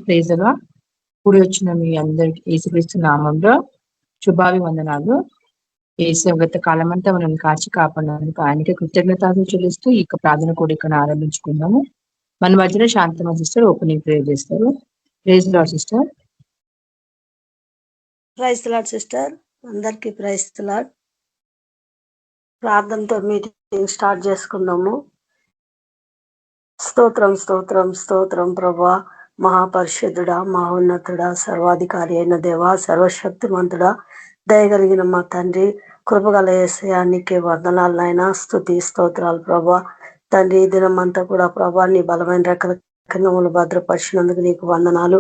ప్రేజగా కూడి వచ్చిన మీ అందరికి యేసుక్రీస్తు నామంలో శుభాభివందనాలు. యేసు గత కాలమంతా మనం కాచి కాపాడినందుకు ఆయనకి కృతజ్ఞతలు చెల్లిస్తూ ఈ ప్రార్థన కూడికను ఆరంభించుకుందాము. మన మధ్యన శాంతమ్మ సిస్టర్ ఓపెనింగ్ ప్రేయర్ చేస్తారు. Praise lord sister. Praise lord sister, అందరికి ప్రైజ్ లార్డ్. ప్రార్థనతో మీటింగ్ స్టార్ట్ చేసుకుందాము. స్తోత్రం స్తోత్రం స్తోత్రం ప్రభా, మహాపరిషుద్ధుడా, మహోన్నతుడా, సర్వాధికారి అయిన దేవా, సర్వశక్తిమంతుడా, దయగలిగిన మా తండ్రి, కృపగల యేసయ్యా, నీకే వందనాలు నాయనా, స్తుతి స్తోత్రాలు ప్రభా. తండ్రి ఈ దినమంతా కూడా ప్రభా నీ బలమైన రెక్కల కింద భద్రపరిచినందుకు నీకు వందనాలు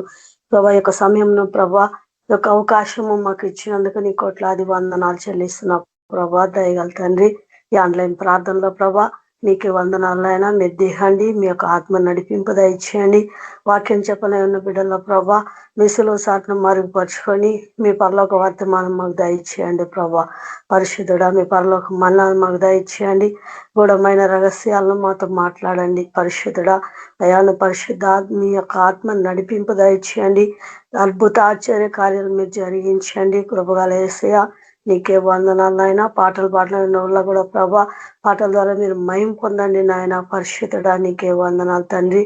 ప్రభా. యొక్క సమయంలో ప్రభా యొక్క అవకాశము మాకు ఇచ్చినందుకు నీ కోట్లాది వందనాలు చెల్లిస్తున్నా ప్రభా. దయగల తండ్రి, ఈ ఆన్లైన్ ప్రార్థనలో ప్రభా నీకు వందనాలైనా మీరు దిగండి, మీ యొక్క ఆత్మ నడిపింపు దయచేయండి. వాక్యం చెప్పలే ఉన్న బిడ్డల ప్రభా మీ సులువు సాట్ను మరుగుపరుచుకొని మీ పరలోక వర్తమానం మాకు దయచేయండి ప్రభా. పరిశుద్ధుడా, మీ పరలోక మన్నాను మాకు దయచేయండి. గూఢమైన రహస్యాలను మాతో మాట్లాడండి పరిశుద్ధుడా. అయాను పరిశుద్ధ మీ యొక్క ఆత్మ నడిపింపు దయచేయండి. అద్భుత ఆశ్చర్య కార్యాలు మీరు జరిగించండి. కృపగల యేసయ్యా నీకే వందనాలు నాయన. పాటలు పాడిన వల్ల కూడా ప్రభా పాటల ద్వారా మీరు మహిమ పొందండి నాయన. పరిశుద్ధుడా నీకే వందనాలు తండ్రి,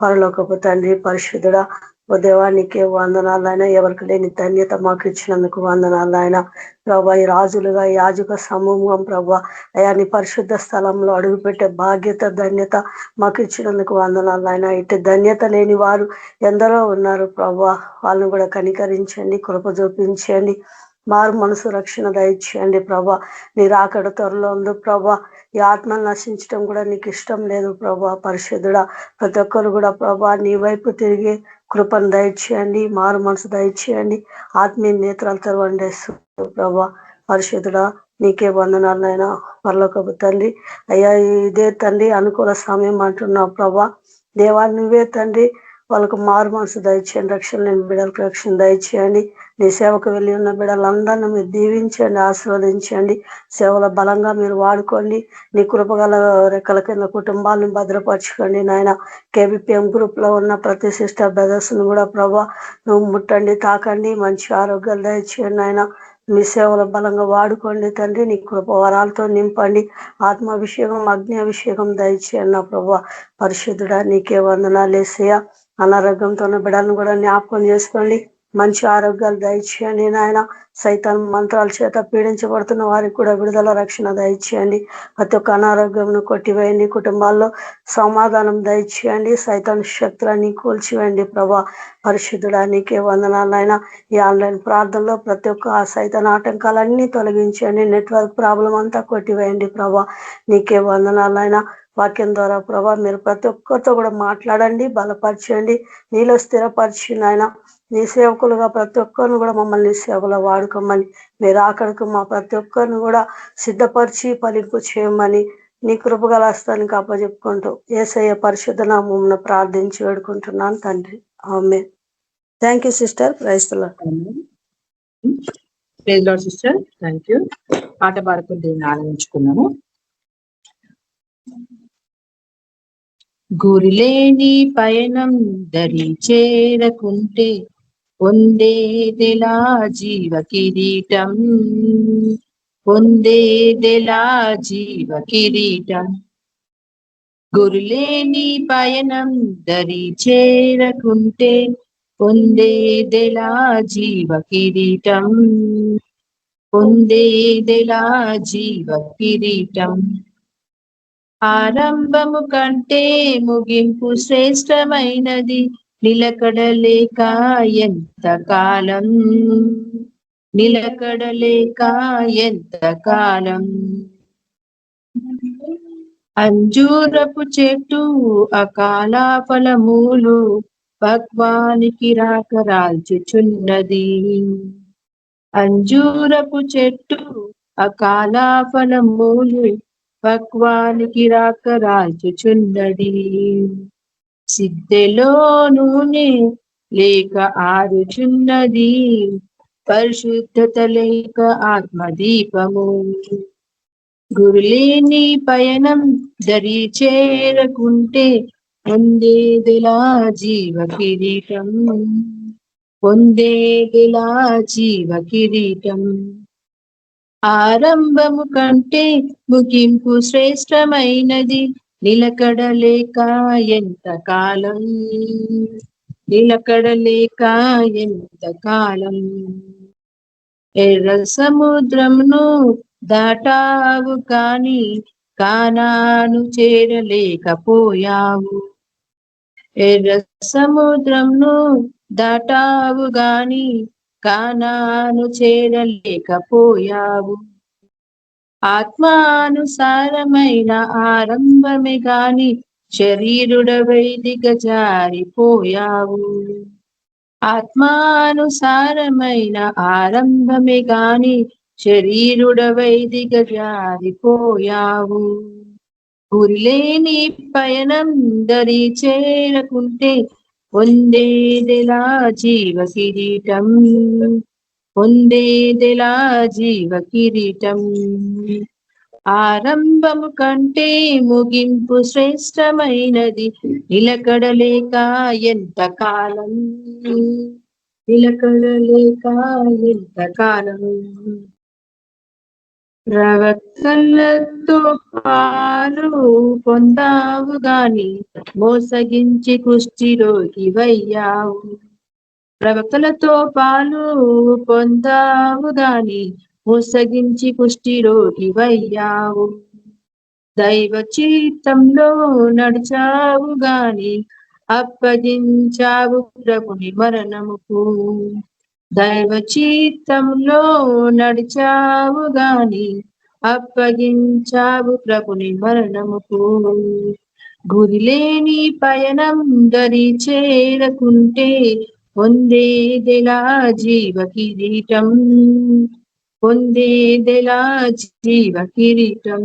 పరలోకపు తండ్రి, పరిశుద్ధుడా ఓ దేవా నీకే వందనాలు ఆయన. ఎవరికి లేని ధన్యత మాకు ఇచ్చినందుకు వందనాలు ఆయన ప్రభా. ఈ రాజులుగా యాజక సమూహం ప్రభా అయా నీ పరిశుద్ధ స్థలంలో అడుగుపెట్టే బాధ్యత ధన్యత మాకు ఇచ్చినందుకు వందనాలు ఆయన. ఇటు ధన్యత లేని వారు ఎందరో ఉన్నారు ప్రభా, వాళ్ళని కూడా కనికరించండి, కృప చూపించండి. మారు మనసు రక్షణ దయచేయండి ప్రభా. నీ రాకడ త్వరలో ఉంది ప్రభా. ఈ ఆత్మను నశించడం కూడా నీకు ఇష్టం లేదు ప్రభా. పరిశుద్ధుడా ప్రతి ఒక్కరు కూడా ప్రభా నీ వైపు తిరిగి కృపను దయచేయండి, మారు మనసు దయచేయండి, ఆత్మీయ నేత్రాలు తెరవండి ప్రభా. పరిశుద్ధుడా నీకే వందనాలైనా. పరలోకపు తండ్రి అయ్యా ఇదే తండ్రి అనుకూల సమయం అంటున్నావు ప్రభా. దేవా నువ్వే తండ్రి వాళ్ళకు మారు మనసు దయచేయండి, రక్షణ లేని బిడ్డలకు రక్షణ దయచేయండి. నీ సేవకు వెళ్ళి ఉన్న బిడ్డలందరినీ మీరు దీవించండి, ఆశీర్వదించండి. సేవల బలంగా మీరు వాడుకోండి. నీ కృపగల రెక్కల కింద కుటుంబాలను భద్రపరచుకోండి నాయన. కేబిపిఎం గ్రూప్ లో ఉన్న ప్రతి సిస్టర్ బ్రదర్స్ ను కూడా ప్రభా నువ్వు ముట్టండి, తాకండి, మంచి ఆరోగ్యాలు దయచేయండి నాయన. మీ సేవల బలంగా వాడుకోండి తండ్రి. నీ కృప వరాలతో నింపండి, ఆత్మాభిషేకం అగ్ని అభిషేకం దయచేయండి నా ప్రభా. పరిశుద్ధుడా నీకే వందనాలు యేసయ్యా. అనారోగ్యంతో ఉన్న బిడ్డలను కూడా జ్ఞాపకం చేసుకోండి, మంచి ఆరోగ్యాలు దయచేయండి నాయన. సైతాన్ మంత్రాల చేత పీడించబడుతున్న వారికి కూడా విడుదల రక్షణ దయచేయండి. ప్రతి ఒక్క అనారోగ్యంను కొట్టివేయండి, కుటుంబాల్లో సమాధానం దయచేయండి, సైతాన్ శక్తులన్నీ కూల్చివేయండి ప్రభా. పరిశుద్ధుడా నీకే వందనాలైనా. ఈ ఆన్లైన్ ప్రార్థనలో ప్రతి ఒక్క సైతాన్ ఆటంకాలన్నీ తొలగించండి, నెట్వర్క్ ప్రాబ్లం అంతా కొట్టివేయండి ప్రభా. నీకే వందనాలైనా. వాక్యం ద్వారా ప్రభా మీరు ప్రతి ఒక్కరితో కూడా మాట్లాడండి, బలపరచండి, నీలో స్థిరపరిచి నాయన. నీ సేవకులుగా ప్రతి ఒక్కరిని కూడా మమ్మల్ని సేవలో వాడుకోమని, మీరు ఆఖరికి మా ప్రతి ఒక్కరిని కూడా సిద్ధపరిచి ఫలింపు చేయమని నీ కృపగల హస్తానికి అప్పచెప్పుకుంటూ యేసయ్య పరిశుద్ధ నామమున ప్రార్థించి వేడుకుంటున్నాను తండ్రి, amen. Thank you sister. Praise the lord. Praise lord sister. Thank you. పాట పాడుకుంటూ దీన్ని ఆరంభించుకున్నాము. గురిలేని పయనం దరి చేరకుంటే పొందేదెలా జీవ కిరీటం, పొందేదెలా జీవ కిరీటం. గురులేని పయనం దరి చేరకుంటే పొందేదెలా జీవ కిరీటం, పొందేదెలా జీవ కిరీటం. ఆరంభము కంటే ముగింపు శ్రేష్టమైనది, నిలకడలేక ఎంత కాలం, నిలకడలేక ఎంత కాలం. అంజూరపు చెట్టు అకాల ఫలములు పక్వానికి రాక రాల్చుచున్నది. అంజూరపు చెట్టు అకాల ఫలములు పక్వానికి రాక రాల్చుచున్నది. సిద్ధెలో నూనె లేక ఆరుచున్నది, పరిశుద్ధత లేక ఆత్మదీపము. గురులేని పయనం దరి చేరకుంటే పొందేదెలా జీవ కిరీటం, పొందేదెలా జీవ కిరీటం. ఆరంభము కంటే ముగింపు శ్రేష్టమైనది, నిలకడలేక ఎంత కాలం, నిలకడలేక ఎంత కాలం. ఎర్ర సముద్రమును దాటావు కాని కానాను చేరలేకపోయావు. ఎర్ర సముద్రమును దాటావు గాని కానాను చేరలేకపోయావు. ఆత్మానుసారమైన ఆరంభమే గాని శరీరుడవై దిగజారిపోయావు. ఆత్మానుసారమైన ఆరంభమే గాని శరీరుడవై దిగజారిపోయావు. గురిలేని పయనం దరి చేరకుంటే పొందేదెలా జీవ కిరీటం, పొందేదెలా జీవ కిరీటం. ఆరంభము కంటే ముగింపు శ్రేష్టమైనది, నిలకడలేక ఎంత కాలం, నిలకడలేక ఎంత కాలం. ప్రవక్తలతో పాలు పొందావు గాని మోసగించి కుష్ఠిరోగివయ్యావు. ప్రవక్తలతో పాలు పొందావు గాని మోసగించి కుష్ఠిరోగివయ్యావు. దైవ చిత్తంలో నడిచావు గాని అప్పగించావు ప్రభుని మరణముకు. దైవ చిత్తంలో నడిచావు గాని అప్పగించావు ప్రభుని మరణముకు. గురిలేని పయనం దరి చేరకుంటే పొందేదెలా జీవ కిరీటం, పొందేదెలా జీవ కిరీటం.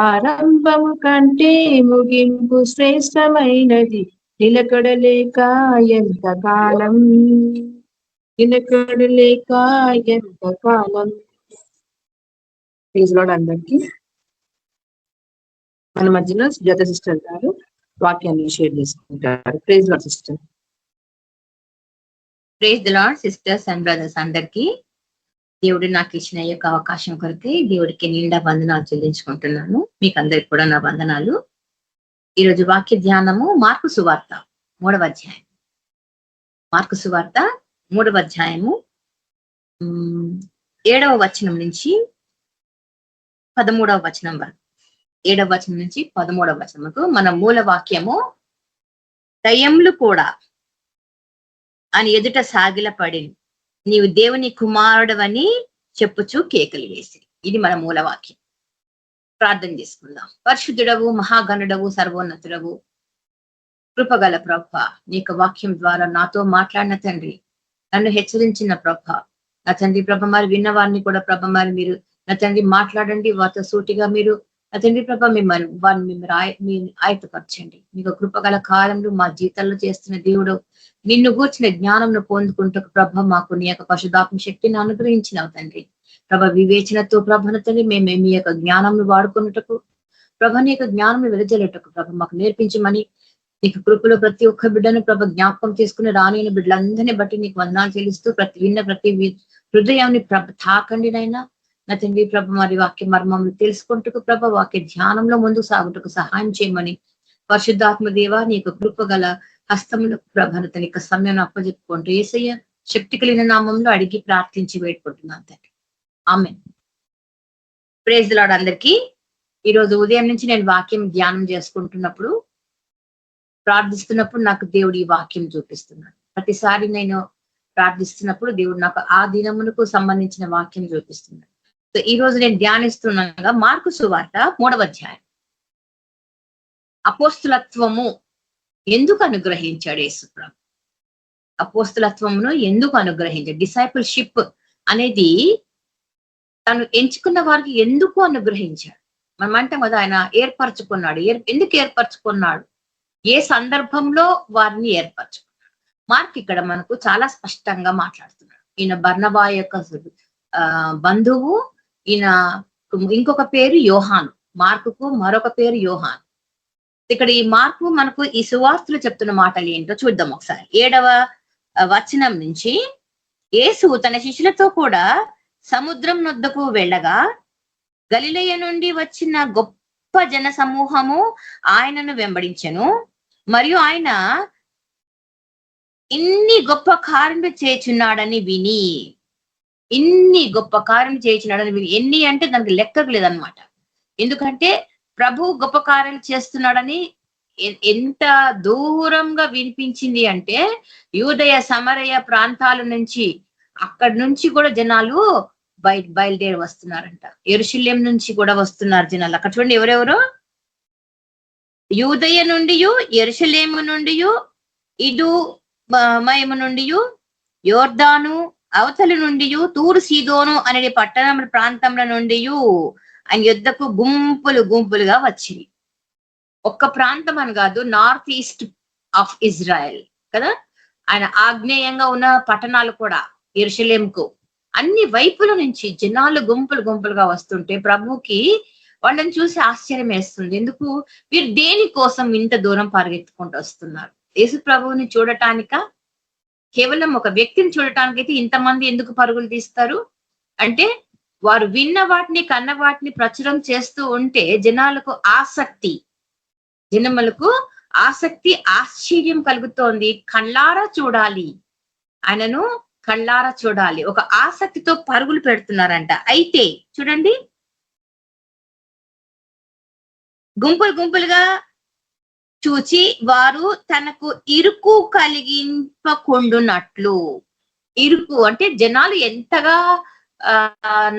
ఆరంభము కంటే ముగింపు శ్రేష్టమైనది, నిలకడలేక ఎంత కాలం, నిలకడలేక ఎంత కాలం. ప్రైజ్ లార్డ్ అందరికీ. మన మధ్యలో సుజాత సిస్టర్ గారు వాక్యాన్ని షేర్ చేసుకుంటారు. Praise lord sister. Praise the Lord sisters and brothers అందరికీ. దేవుడు నాకు ఇచ్చిన ఈ యొక్క అవకాశం కొరకే దేవుడికి నిండా వందనాలు చెల్లించుకుంటున్నాను. మీకు అందరికి కూడా నా వందనాలు. ఈరోజు వాక్య ధ్యానము మార్కు సువార్త 3వ అధ్యాయం. మార్కు సువార్త 3వ అధ్యాయము 7వ వచనం నుంచి 13వ వచనం వరకు. 7వ వచనం నుంచి 13వ వచనం వరకు మన మూల వాక్యము, దయ్యములు కూడా అని ఎదుట సాగిలపడి నీవు దేవుని కుమారుడవని చెప్పుచూ కేకలు వేసి. ఇది మన మూలవాక్యం. ప్రార్థన చేసుకుందాం. పరిశుద్ధుడవు, మహాగణుడవు, సర్వోన్నతుడవు, కృపగల ప్రభ, నీ యొక్క వాక్యం ద్వారా నాతో మాట్లాడిన తండ్రి, నన్ను హెచ్చరించిన ప్రభ, నా తండ్రి ప్రభ మరి విన్నవారిని కూడా ప్రభ మరి మీరు నా తండ్రి మాట్లాడండి, వారితో సూటిగా మీరు నా తండ్రి ప్రభ వారిని మీరు ఆయతపరచండి. మీకు కృపగల కాలంలో మా జీవితాల్లో చేస్తున్న దేవుడు, నిన్ను గూర్చిన జ్ఞానంను పొందుకుంటూ ప్రభ మాకు నీ యొక్క పరిశుద్ధాత్మ శక్తిని అనుగ్రహించినావు తండ్రి. ప్రభ వివేచనతో ప్రభన తండ్రి మేము మీ యొక్క జ్ఞానంను వాడుకున్నటకు, ప్రభ నీ యొక్క జ్ఞానం వెదజల్లుటకు ప్రభ మాకు నేర్పించమని, నీకు కృపలో ప్రతి ఒక్క బిడ్డను ప్రభ జ్ఞాపకం చేసుకుని రానియని బిడ్డలందరినీ బట్టి నీకు వందనాలు చెల్లిస్తూ ప్రతి హృదయాన్ని ప్రభ తాకండి నైనా నా తండ్రి ప్రభ మరి వాక్య మర్మములు తెలుసుకుంటూ ప్రభ వాక్య ధ్యానంలో ముందుకు సాగుటకు సహాయం చేయమని పరిశుద్ధాత్మ దేవ నీ యొక్క కృపగల హస్తములు ప్రభను తన యొక్క సమయం అప్పచెప్పుకుంటూ యేసయ్య శక్తి కలిగిన నామంలో అడిగి ప్రార్థించి వేడుకుంటున్నాను తండ్రి. ఆమేన్. ప్రైజ్ ది లార్డ్ అందరికీ. ఈరోజు ఉదయం నుంచి నేను వాక్యం ధ్యానం చేసుకుంటున్నప్పుడు, ప్రార్థిస్తున్నప్పుడు నాకు దేవుడు ఈ వాక్యం చూపిస్తున్నాడు. ప్రతిసారి నేను ప్రార్థిస్తున్నప్పుడు దేవుడు నాకు ఆ దినమునకు సంబంధించిన వాక్యం చూపిస్తున్నాడు. సో ఈ రోజు నేను ధ్యానిస్తున్నాగా మార్కు సువార్త 3వ అధ్యాయం. అపోస్తులత్వము ఎందుకు అనుగ్రహించాడు యేసుప్రభు? అపోస్తులత్వమును ఎందుకు అనుగ్రహించాడు? డిసైపుల్షిప్ అనేది తను ఎంచుకున్న వారికి ఎందుకు అనుగ్రహించాడు? మనం అంటాం కదా, ఆయన ఏర్పరచుకున్నాడు. ఎందుకు ఏర్పరచుకున్నాడు? ఏ సందర్భంలో వారిని ఏర్పరచుకున్నాడు? మార్క్ ఇక్కడ మనకు చాలా స్పష్టంగా మాట్లాడుతున్నాడు. ఈయన బర్నబా యొక్క బంధువు. ఈయన ఇంకొక పేరు యోహాను. మార్కుకు మరొక పేరు యోహాను. ఇక్కడ ఈ మార్పు మనకు ఈ సువార్తలు చెప్తున్న మాటలు ఏంటో చూద్దాం ఒకసారి. 7వ వచనం నుంచి, యేసు తన శిష్యులతో కూడా సముద్రం నొద్దకు వెళ్ళగా గలిలయ నుండి వచ్చిన గొప్ప జన సమూహము ఆయనను వెంబడించెను. మరియు ఆయన ఇన్ని గొప్ప కార్యములు చేయుచున్నాడని విని, ఇన్ని గొప్ప కార్యములు చేయుచున్నాడని విని, ఎన్ని అంటే దానికి లెక్కకు లేదనమాట. ఎందుకంటే ప్రభు గొప్ప కార్యాలు చేస్తున్నాడని ఎంత దూరంగా వినిపించింది అంటే, యూదయ సమరయ ప్రాంతాల నుంచి, అక్కడి నుంచి కూడా జనాలు బయలుదేరి వస్తున్నారంట. యెరూషలేం నుంచి కూడా వస్తున్నారు జనాలు. అక్కడ చూడండి ఎవరెవరు, యూదయ నుండి, యెరూషలేము నుండి, ఇదు మయము నుండి, యోర్దాను అవతలి నుండి, తూరు సీదోను అనే పట్టణ ప్రాంతంలో నుండి ఆయన యుద్ధకు గుంపులు గుంపులుగా వచ్చింది. ఒక్క ప్రాంతం అని కాదు, నార్త్ ఈస్ట్ ఆఫ్ ఇజ్రాయెల్ కదా, ఆయన ఆగ్నేయంగా ఉన్న పట్టణాలు కూడా యెరూషలేంకు అన్ని వైపుల నుంచి జనాలు గుంపులు గుంపులుగా వస్తుంటే ప్రభుకి వాళ్ళని చూసి ఆశ్చర్యం వేస్తుంది. ఎందుకు వీరు దేని కోసం ఇంత దూరం పరిగెత్తుకుంటూ వస్తున్నారు? యేసు ప్రభువుని చూడటానిక? కేవలం ఒక వ్యక్తిని చూడటానికైతే ఇంతమంది ఎందుకు పరుగులు తీస్తారు అంటే, వారు విన్న వాటిని కన్న వాటిని ప్రచురం చేస్తూ ఉంటే జనాలకు జనములకు ఆసక్తి, ఆశ్చర్యం కలుగుతోంది. కళ్ళారా చూడాలి, ఆయనను కళ్ళారా చూడాలి, ఒక ఆసక్తితో పరుగులు పెడుతున్నారంట. అయితే చూడండి, గుంపులు గుంపులుగా చూచి వారు తనకు ఇరుకు కలిగింపకుండునట్లు. ఇరుకు అంటే జనాలు ఎంతగా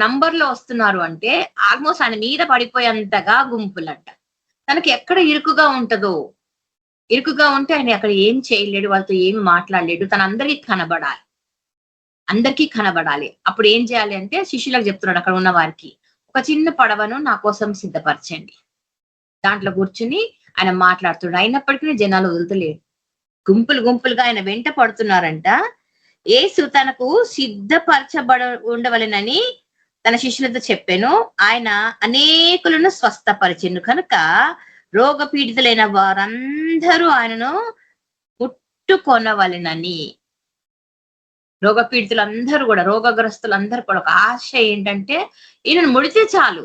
నంబర్ లో వస్తున్నారు అంటే ఆల్మోస్ట్ ఆయన మీద పడిపోయేంతగా గుంపులంట. తనకి ఎక్కడ ఇరుకుగా ఉంటదో, ఇరుకుగా ఉంటే ఆయన అక్కడ ఏం చేయలేడు, వాళ్ళతో ఏమి మాట్లాడలేడు, తన అందరికీ కనబడాలి. అప్పుడు ఏం చేయాలి అంటే శిష్యులకు చెప్తున్నాడు అక్కడ ఉన్న వారికి, ఒక చిన్న పడవను నా కోసం సిద్ధపరచండి, దాంట్లో కూర్చుని ఆయన మాట్లాడుతున్నాడు. అయినప్పటికీ జనాలు వదులుతలేడు, గుంపులు గుంపులుగా ఆయన వెంట పడుతున్నారంట. యేసు తనకు సిద్ధపరచబడ ఉండవలెనని తన శిష్యులతో చెప్పాను. ఆయన అనేకులను స్వస్థపరిచెను కనుక రోగపీడితులైన వారందరూ ఆయనను ముట్టుకొనవలెనని. రోగపీడితులందరూ కూడా, రోగగ్రస్తులందరూ కూడా ఒక ఆశ ఏంటంటే ఈయనను ముడితే చాలు,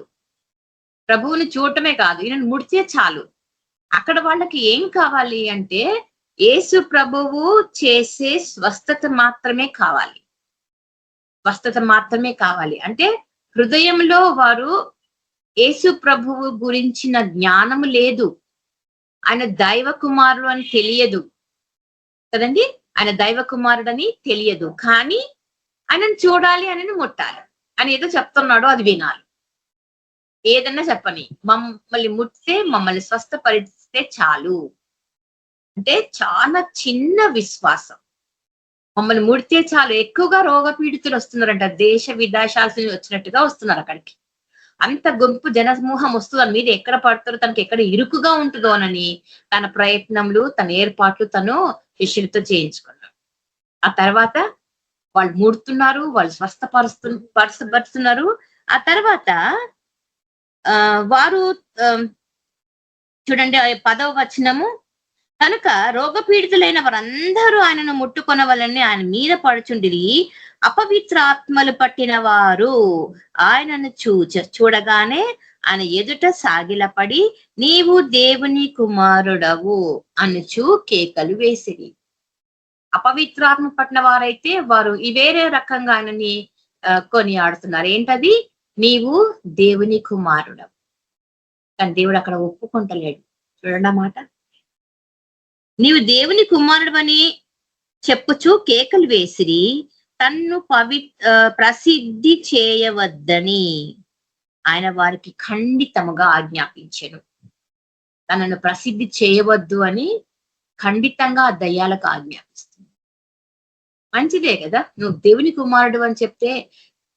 ప్రభువుని చూడటమే కాదు, ఈయనను ముడితే చాలు. అక్కడ వాళ్ళకి ఏం కావాలి అంటే యేసు ప్రభువు చేసే స్వస్థత మాత్రమే కావాలి, స్వస్థత మాత్రమే కావాలి. అంటే హృదయంలో వారు యేసు ప్రభువు గురించిన జ్ఞానము లేదు, ఆయన దైవ కుమారుడు అని తెలియదు కదండి, ఆయన దైవ కుమారుడని తెలియదు, కానీ ఆయనను చూడాలి, ఆయనను ముట్టాలి అని ఏదో చెప్తున్నాడో అది వినాలి. ఏదన్నా చెప్పని, మమ్మల్ని ముట్టితే, మమ్మల్ని స్వస్థపరిస్తే చాలు అంటే చాలా చిన్న విశ్వాసం. మమ్మల్ని ముడితే చాలు. ఎక్కువగా రోగపీడితులు వస్తున్నారంట, దేశ విదేశాల నుంచి వచ్చినట్టుగా వస్తున్నారు అక్కడికి. అంత గుంపు జనసమూహం వస్తుంది, మీద ఎక్కడ పడతారో, తనకి ఎక్కడ ఇరుకుగా ఉంటుందోనని తన ప్రయత్నములు, తన ఏర్పాట్లు తను శిష్యులతో చేయించుకున్నాడు. ఆ తర్వాత వాళ్ళు ముడుతున్నారు, వాళ్ళు స్వస్థపరుస్తున్నారు. ఆ తర్వాత వారు చూడండి 10వ వచనము, కనుక రోగపీడితులైన వారందరూ ఆయనను ముట్టుకొనవలని ఆయన మీద పడుచుండిరి. అపవిత్రాత్మలు పట్టిన వారు ఆయనను చూడగానే ఆయన ఎదుట సాగిలపడి నీవు దేవుని కుమారుడవు అనుచు కేకలు వేసిరి. అపవిత్రాత్మ పట్టిన వారైతే వారు ఈ వేరే రకంగా ఆయనని కొనియాడుతున్నారు. ఏంటది? నీవు దేవుని కుమారుడవు. కానీ దేవుడు అక్కడ ఒప్పుకుంటలేడు. చూడండి మాట, నీవు దేవుని కుమారుడు అని చెప్పుచు కేకలు వేసిరి. తన్ను ప్రసిద్ధి చేయవద్దని ఆయన వారికి ఖండితముగా ఆజ్ఞాపించెను. తనను ప్రసిద్ధి చేయవద్దు అని ఖండితంగా ఆ దయ్యాలకు ఆజ్ఞాపిస్తుంది. మంచిదే కదా, నువ్వు దేవుని కుమారుడు అని చెప్తే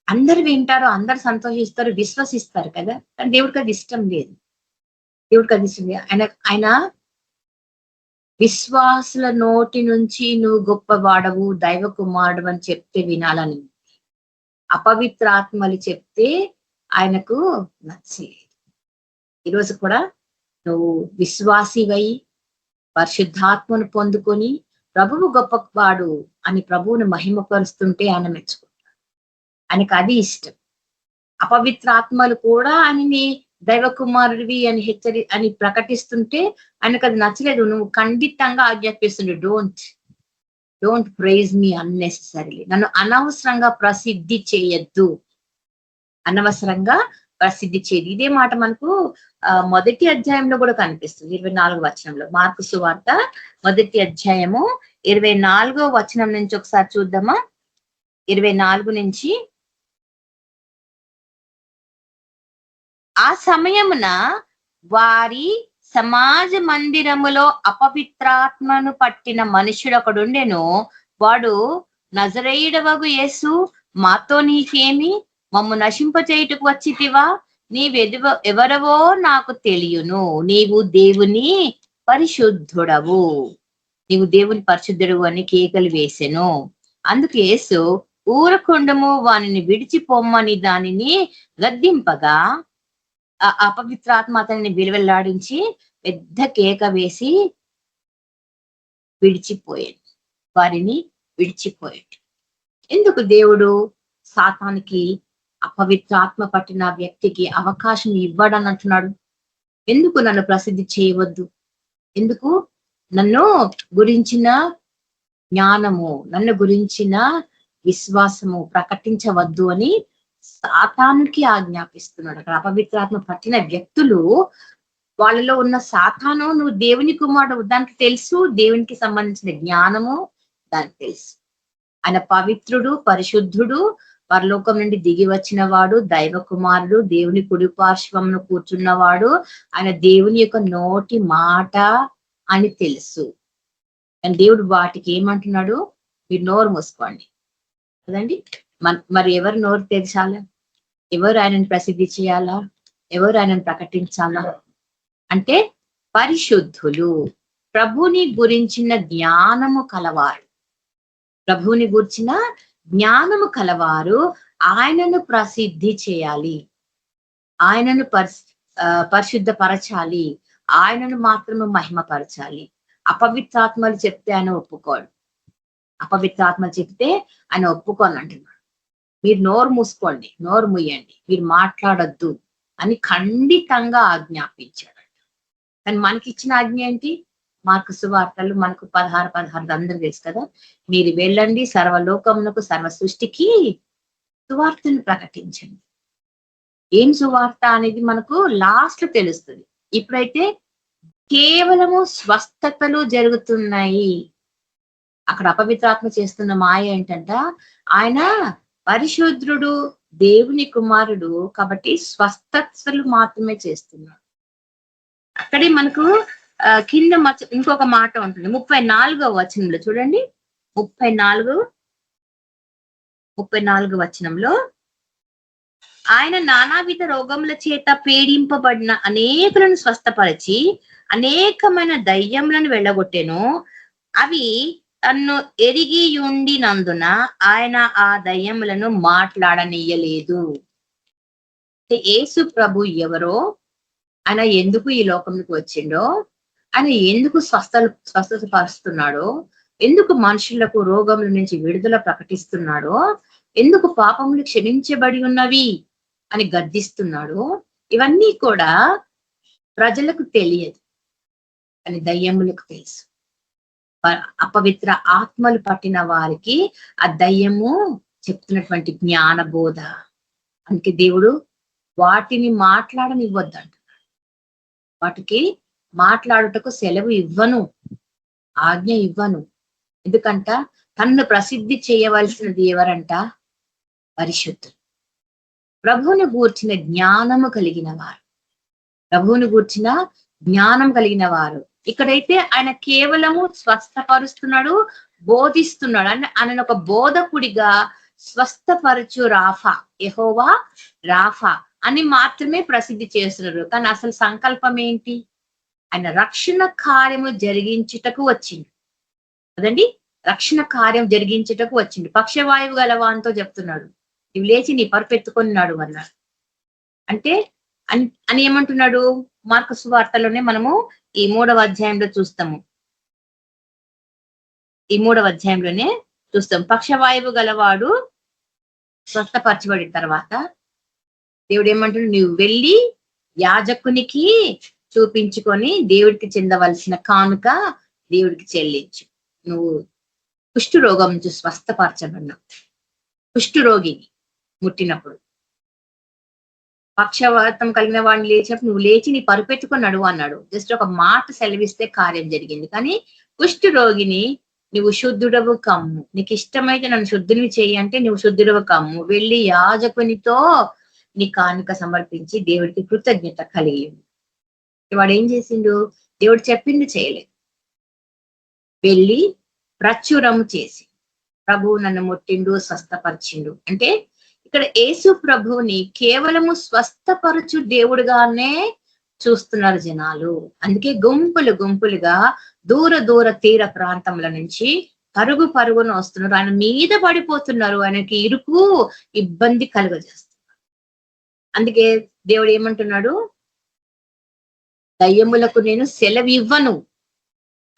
అందరు వింటారు, అందరు సంతోషిస్తారు, విశ్వసిస్తారు కదా. కానీ దేవుడికి అది ఇష్టం లేదు. దేవుడికి అది ఇష్టం లేదు. ఆయన విశ్వాసుల నోటి నుంచి నువ్వు గొప్పవాడవు, దైవ కుమారుడు అని చెప్తే వినాలని, అపవిత్రాత్మలు చెప్తే ఆయనకు నచ్చలేదు. ఈరోజు కూడా నువ్వు విశ్వాసివై పరిశుద్ధాత్మను పొందుకొని ప్రభువు గొప్పవాడు అని ప్రభువును మహిమపరుస్తుంటే ఆయన మెచ్చుకుంటాడు. ఆయనకు అది ఇష్టం. అపవిత్రాత్మలు కూడా ఆయనని దైవ కుమారుడివి అని ప్రకటిస్తుంటే ఆయనకు అది నచ్చలేదు. నువ్వు ఖండితంగా ఆజ్ఞాపిస్తుండే, డోంట్ ప్రైజ్ మీ అన్నెసెసరీలీ, నన్ను అనవసరంగా ప్రసిద్ధి చేయొద్దు, అనవసరంగా ప్రసిద్ధి చేయదు. ఇదే మాట మనకు మొదటి అధ్యాయంలో కూడా కనిపిస్తుంది. 24వ వచనంలో, మార్కు సువార్త 1వ అధ్యాయము 24వ వచనం నుంచి ఒకసారి చూద్దామా. 24 నుంచి, ఆ సమయమున వారి సమాజ మందిరములో అపవిత్రాత్మను పట్టిన మనుషుడొకడుండెను. వాడు, నజరేయుడవగు యేసు, మాతో నీకేమి? మమ్ము నశింపచేయుటకు వచ్చితివా? ఎవరవో నాకు తెలియను. నీవు దేవుని పరిశుద్ధుడవు అని కేకలు వేసెను. అందుకు యేసు, ఊరకుండము, వానిని విడిచిపోమ్మని దానిని గద్దింపగా అపవిత్రాత్మ అతనిని విలువెల్లాడించి పెద్ద కేక వేసి వారిని విడిచిపోయాడు. ఎందుకు దేవుడు సాతానికి, అపవిత్రాత్మ పట్టిన వ్యక్తికి అవకాశం ఇవ్వడని అంటున్నాడు? ఎందుకు నన్ను ప్రసిద్ధి చేయవద్దు, ఎందుకు నన్ను గురించిన జ్ఞానము, నన్ను గురించిన విశ్వాసము ప్రకటించవద్దు అని సాతానుకి ఆజ్ఞాపిస్తున్నాడు. అక్కడ అపవిత్రాత్మ పట్టిన వ్యక్తులు, వాళ్ళలో ఉన్న సాతాను, నువ్వు దేవుని కుమారుడు, దానికి తెలుసు, దేవునికి సంబంధించిన జ్ఞానము దానికి తెలుసు. ఆయన పవిత్రుడు, పరిశుద్ధుడు, పరలోకం నుండి దిగి వచ్చిన వాడు, దైవ కుమారుడు, దేవుని కుడి పార్శ్వంలో కూర్చున్నవాడు, ఆయన దేవుని యొక్క నోటి మాట అని తెలుసు. కానీ దేవుడు వాటికి ఏమంటున్నాడు? మీరు నోరు మూసుకోండి కదండి. మరి ఎవరు నోరు తెరచాలా? ఎవరు ఆయనను ప్రసిద్ధి చేయాలా? ఎవరు ఆయనను ప్రకటించాలా? అంటే పరిశుద్ధులు, ప్రభుని గురించిన జ్ఞానము కలవారు, ప్రభుని గురించిన జ్ఞానము కలవారు ఆయనను ప్రసిద్ధి చేయాలి, ఆయనను పరిశుద్ధపరచాలి, ఆయనను మాత్రమే మహిమపరచాలి. అపవిత్రాత్మలు చెప్తే ఆయన ఒప్పుకోడు. అపవిత్రాత్మలు చెప్తే ఆయన ఒప్పుకోను అంటున్నాడు. మీరు నోరు మూసుకోండి, నోరు ముయ్యండి, మీరు మాట్లాడొద్దు అని ఖండితంగా ఆజ్ఞాపించాడు. కానీ మనకి ఇచ్చిన ఆజ్ఞ ఏంటి? మార్కు సువార్తలు మనకు 16 అందరూ తెలుసు కదా. మీరు వెళ్ళండి, సర్వలోకమునకు, సర్వ సృష్టికి సువార్తను ప్రకటించండి. ఏం సువార్త అనేది మనకు లాస్ట్ లో తెలుస్తుంది. ఇప్పుడైతే కేవలము స్వస్థతలు జరుగుతున్నాయి. అక్కడ అపవిత్రాత్మ చేస్తున్న మాయ ఏంటంట, ఆయన పరిశుద్ధుడు, దేవుని కుమారుడు కాబట్టి స్వస్థతలు మాత్రమే చేస్తున్నాడు. అక్కడే మనకు కింద ఇంకొక మాట ఉంటుంది. 34వ వచనంలో చూడండి. 34వ వచనంలో, ఆయన నానావిధ రోగముల చేత పీడింపబడిన అనేకులను స్వస్థపరిచి అనేకమైన దయ్యములను వెళ్ళగొట్టెను. అవి తన్ను ఎరిగి ఉండినందున ఆయన ఆ దయ్యములను మాట్లాడనీయలేదు. యేసు ప్రభు ఎవరో, ఆయన ఎందుకు ఈ లోకంలోకి వచ్చిండో, ఆయన ఎందుకు స్వస్థత పరుస్తున్నాడో, ఎందుకు మనుషులకు రోగముల నుంచి విడుదల ప్రకటిస్తున్నాడో, ఎందుకు పాపములు క్షమించబడి ఉన్నవి అని గద్దిస్తున్నాడో, ఇవన్నీ కూడా ప్రజలకు తెలియదు, కానీ దయ్యములకు తెలుసు. అపవిత్ర ఆత్మలు పట్టిన వారికి ఆ దయ్యము చెప్తున్నటువంటి జ్ఞాన బోధ. అందుకే దేవుడు వాటిని మాట్లాడనివ్వద్దంట. వాటికి మాట్లాడుటకు సెలవు ఇవ్వను, ఆజ్ఞ ఇవ్వను. ఎందుకంట తన్ను ప్రసిద్ధి చేయవలసినది ఎవరంట? పరిశుద్ధులు, ప్రభువును గూర్చిన జ్ఞానము కలిగిన వారు, ప్రభువును గూర్చిన జ్ఞానం కలిగిన వారు. ఇక్కడైతే ఆయన కేవలము స్వస్థపరుస్తున్నాడు, బోధిస్తున్నాడు. అంటే ఆయన ఒక బోధకుడిగా స్వస్థపరచు రాఫా, యెహోవా రాఫా అని మాత్రమే ప్రసిద్ధి చేస్తున్నారు. కానీ అసలు సంకల్పం ఏంటి? ఆయన రక్షణ కార్యము జరిగించుటకు వచ్చింది కదండి. రక్షణ కార్యం జరిగించుటకు వచ్చింది. పక్షవాయువు గలవాంతో చెప్తున్నాడు, ఇవి లేచి నీ పరుపెత్తుకొనినాడు అన్నాడు. అంటే అని ఏమంటున్నాడు? మార్కు సువార్తలోనే మనము ఈ 3వ అధ్యాయంలో చూస్తాము. ఈ 3వ అధ్యాయంలోనే చూస్తాం. పక్షవాయువు గలవాడు స్వస్థపరచబడిన తర్వాత దేవుడు ఏమంటాడు, నువ్వు వెళ్ళి యాజకునికి చూపించుకొని దేవుడికి చెందవలసిన కానుక దేవుడికి చెల్లించు. నువ్వు కుష్టు రోగం నుంచి స్వస్థపరచబడినావు. కుష్టు రోగిని ముట్టినప్పుడు, పక్షవాతం కలిగిన వాడిని లేచినప్పుడు నువ్వు లేచి నీ పరుపెత్తుకొని నడువు అన్నాడు. జస్ట్ ఒక మాట సెలవిస్తే కార్యం జరిగింది. కానీ కుష్టు రోగిని నువ్వు శుద్ధుడవు కమ్ము, నీకు ఇష్టమైతే నన్ను శుద్ధుని చెయ్యి అంటే నువ్వు శుద్ధుడవు కమ్ము, వెళ్ళి యాజకునితో నీ కానుక సమర్పించి దేవుడికి కృతజ్ఞత కలిగి. వాడు ఏం చేసిండు? దేవుడు చెప్పింది చేయలేదు, వెళ్ళి ప్రచురము చేసి ప్రభువు నన్ను ముట్టిండు, స్వస్థపరిచిండు. అంటే ఇక్కడ యేసు ప్రభువుని కేవలము స్వస్థపరచు దేవుడుగానే చూస్తున్నారు జనాలు. అందుకే గుంపులు గుంపులుగా దూర దూర తీర ప్రాంతముల నుంచి పరుగున వస్తున్నారు. ఆయన మీద పడిపోతున్నారు, ఆయనకి ఇరుకు ఇబ్బంది కలుగజేస్తున్నారు. అందుకే దేవుడు ఏమంటున్నాడు, దయ్యములకు నేను సెలవివ్వను,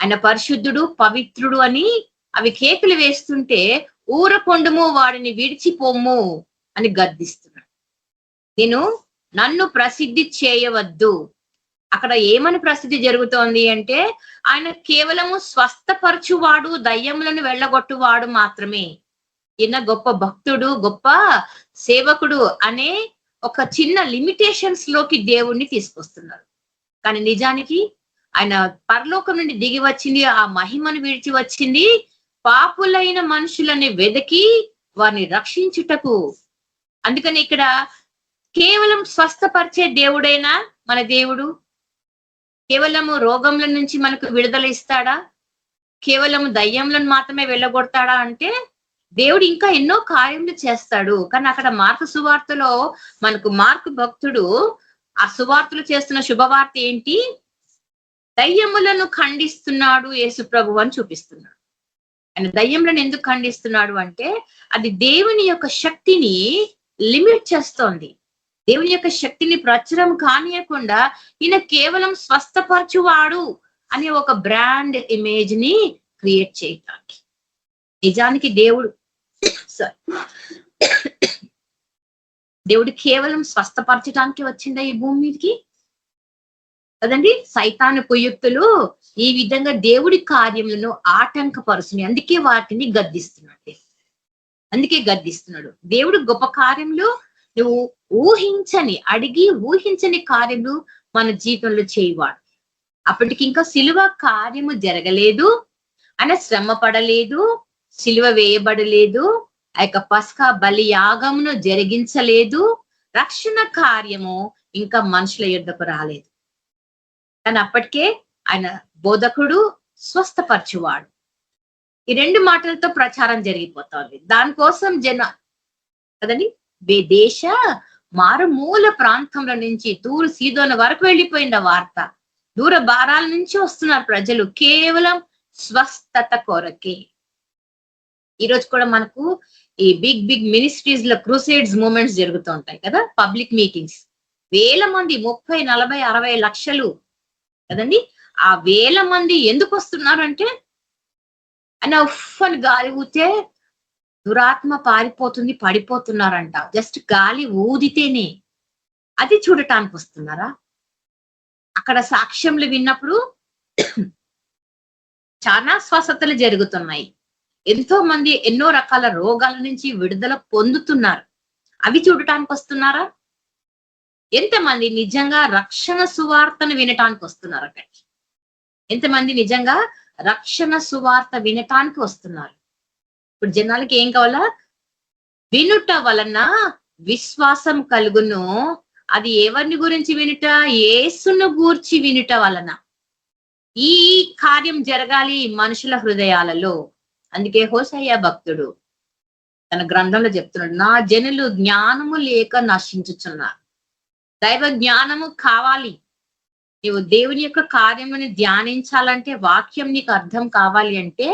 ఆయన పరిశుద్ధుడు పవిత్రుడు అని అవి కేకులు వేస్తుంటే ఊరకొండుము వాడిని విడిచిపోమ్ము అని గద్దిస్తున్నాడు. నన్ను ప్రసిద్ధి చేయవద్దు. అక్కడ ఏమని ప్రసిద్ధి జరుగుతోంది అంటే ఆయన కేవలము స్వస్థపరచువాడు, దయ్యములను వెళ్ళగొట్టువాడు మాత్రమే. ఈయన గొప్ప భక్తుడు, గొప్ప సేవకుడు అనే ఒక చిన్న లిమిటేషన్స్ లోకి దేవుణ్ణి తీసుకొస్తున్నారు. కానీ నిజానికి ఆయన పరలోకం నుండి దిగి వచ్చింది, ఆ మహిమను విడిచి వచ్చింది పాపులైన మనుషులని వెదకి వారిని రక్షించుటకు. అందుకని ఇక్కడ కేవలం స్వస్థపరిచే దేవుడైనా మన దేవుడు కేవలము రోగంల నుంచి మనకు విడుదల ఇస్తాడా, కేవలము దయ్యంలను మాత్రమే వెళ్ళగొడతాడా అంటే దేవుడు ఇంకా ఎన్నో కార్యములు చేస్తాడు. కానీ అక్కడ మార్కు సువార్తలో మనకు మార్కు భక్తుడు ఆ సువార్తలు చేస్తున్న శుభవార్త ఏంటి? దయ్యములను ఖండిస్తున్నాడు యేసు ప్రభు అని చూపిస్తున్నాడు. ఆయన దయ్యములను ఎందుకు ఖండిస్తున్నాడు అంటే అది దేవుని యొక్క శక్తిని లిమిట్ చేస్తోంది. దేవుని యొక్క శక్తిని ప్రచురం కానియకుండా ఈయన కేవలం స్వస్థపరచువాడు అనే ఒక బ్రాండ్ ఇమేజ్ ని క్రియేట్ చేయటానికి. నిజానికి దేవుడు కేవలం స్వస్థపరచడానికి వచ్చిందా ఈ భూమి మీదకి కదండి? సైతాను కుయుక్తులు ఈ విధంగా దేవుడి కార్యములను ఆటంకపరుచుని, అందుకే వాటిని గద్దిస్తున్నాడు. దేవుడు గొప్ప కార్యములు నువ్వు అడిగి ఊహించని కార్యములు మన జీవితంలో చేయవాడు. అప్పటికి ఇంకా సిలువ కార్యము జరగలేదు, ఆయన శ్రమ పడలేదు, సిలువ వేయబడలేదు, ఆ యొక్క పస్కా బలి యాగమును జరిగించలేదు, రక్షణ కార్యము ఇంకా మనుషుల యుద్ధకు రాలేదు. కానీ అప్పటికే ఆయన బోధకుడు, స్వస్థపరచువాడు. ఈ 2 మాటలతో ప్రచారం జరిగిపోతుంది. దానికోసం కదండి దేశ మారుమూల ప్రాంతంలో నుంచి తూరు సీదోన వరకు వెళ్ళిపోయింది ఆ వార్త. దూర భారాల నుంచి వస్తున్నారు ప్రజలు కేవలం స్వస్థత కొరకే. ఈరోజు కూడా మనకు ఈ బిగ్ మినిస్ట్రీస్ లో క్రూసేడ్స్ మూమెంట్స్ జరుగుతూ ఉంటాయి కదా, పబ్లిక్ మీటింగ్స్. వేల మంది 30, 40, 60 లక్షలు కదండి. ఆ వేల మంది ఎందుకు వస్తున్నారు అంటే ఆయన ఉఫ్ అని గాలి ఊతే దురాత్మ పారిపోతుంది, పడిపోతున్నారంట. జస్ట్ గాలి ఊదితేనే అది చూడటానికి వస్తున్నారా? అక్కడ సాక్ష్యములు విన్నప్పుడు చాలా స్వస్థతలు జరుగుతున్నాయి. ఎంతో మంది ఎన్నో రకాల రోగాల నుంచి విడుదల పొందుతున్నారు. అవి చూడటానికి వస్తున్నారా? ఎంతమంది నిజంగా రక్షణ సువార్తను వినటానికి వస్తున్నారు అక్కడికి? ఎంతమంది నిజంగా రక్షణ సువార్త వినటానికి వస్తున్నారు? ఇప్పుడు జనాలకి ఏం కావాలా? వినుట వలన విశ్వాసం కలుగును. అది ఎవరిని గురించి వినుట? యేసును గూర్చి వినుట వలన. ఈ కార్యం జరగాలి మనుషుల హృదయాలలో. అందుకే హోషయ్య భక్తుడు తన గ్రంథంలో చెప్తున్నాడు, నా జనులు జ్ఞానము లేక నశించుచున్నారు. దైవ జ్ఞానము కావాలి. నీవు దేవుని యొక్క కార్యముని ధ్యానించాలంటే, వాక్యం నీకు అర్థం కావాలి అంటే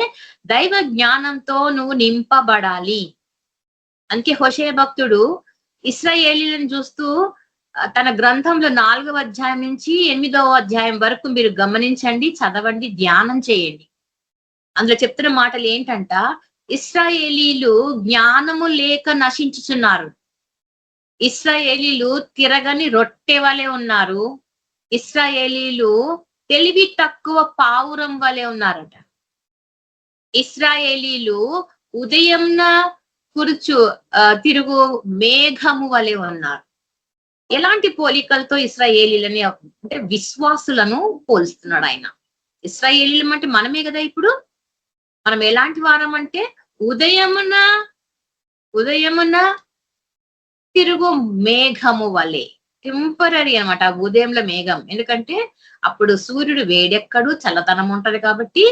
దైవ జ్ఞానంతో నువ్వు నింపబడాలి. అందుకే హోషేయ భక్తుడు ఇశ్రాయేలీలను చూస్తూ తన గ్రంథంలో 4వ అధ్యాయం నుంచి 8వ అధ్యాయం వరకు మీరు గమనించండి, చదవండి, ధ్యానం చేయండి. అందులో చెప్తున్న మాటలు ఏంటంట, ఇశ్రాయేలీలు జ్ఞానము లేక నశించుచున్నారు. ఇశ్రాయేలీలు తిరగని రొట్టె వలె ఉన్నారు. ఇశ్రాయేలీలు తెలివి తక్కువ పావురం వలె ఉన్నారట. ఇశ్రాయేలీలు ఉదయంన తిరుగు మేఘము వలె ఉన్నారు. ఎలాంటి పోలికలతో ఇశ్రాయేలీలని అంటే విశ్వాసులను పోలుస్తున్నాడు ఆయన. ఇశ్రాయేలీలు అంటే మనమే కదా. ఇప్పుడు మనం ఎలాంటి వారం అంటే ఉదయమున తిరుగు మేఘము వలె, టెంపరీ అనమాట ఉదయంలో మేఘం. ఎందుకంటే అప్పుడు సూర్యుడు వేడెక్కడు, చల్లదనం ఉంటది కాబట్టి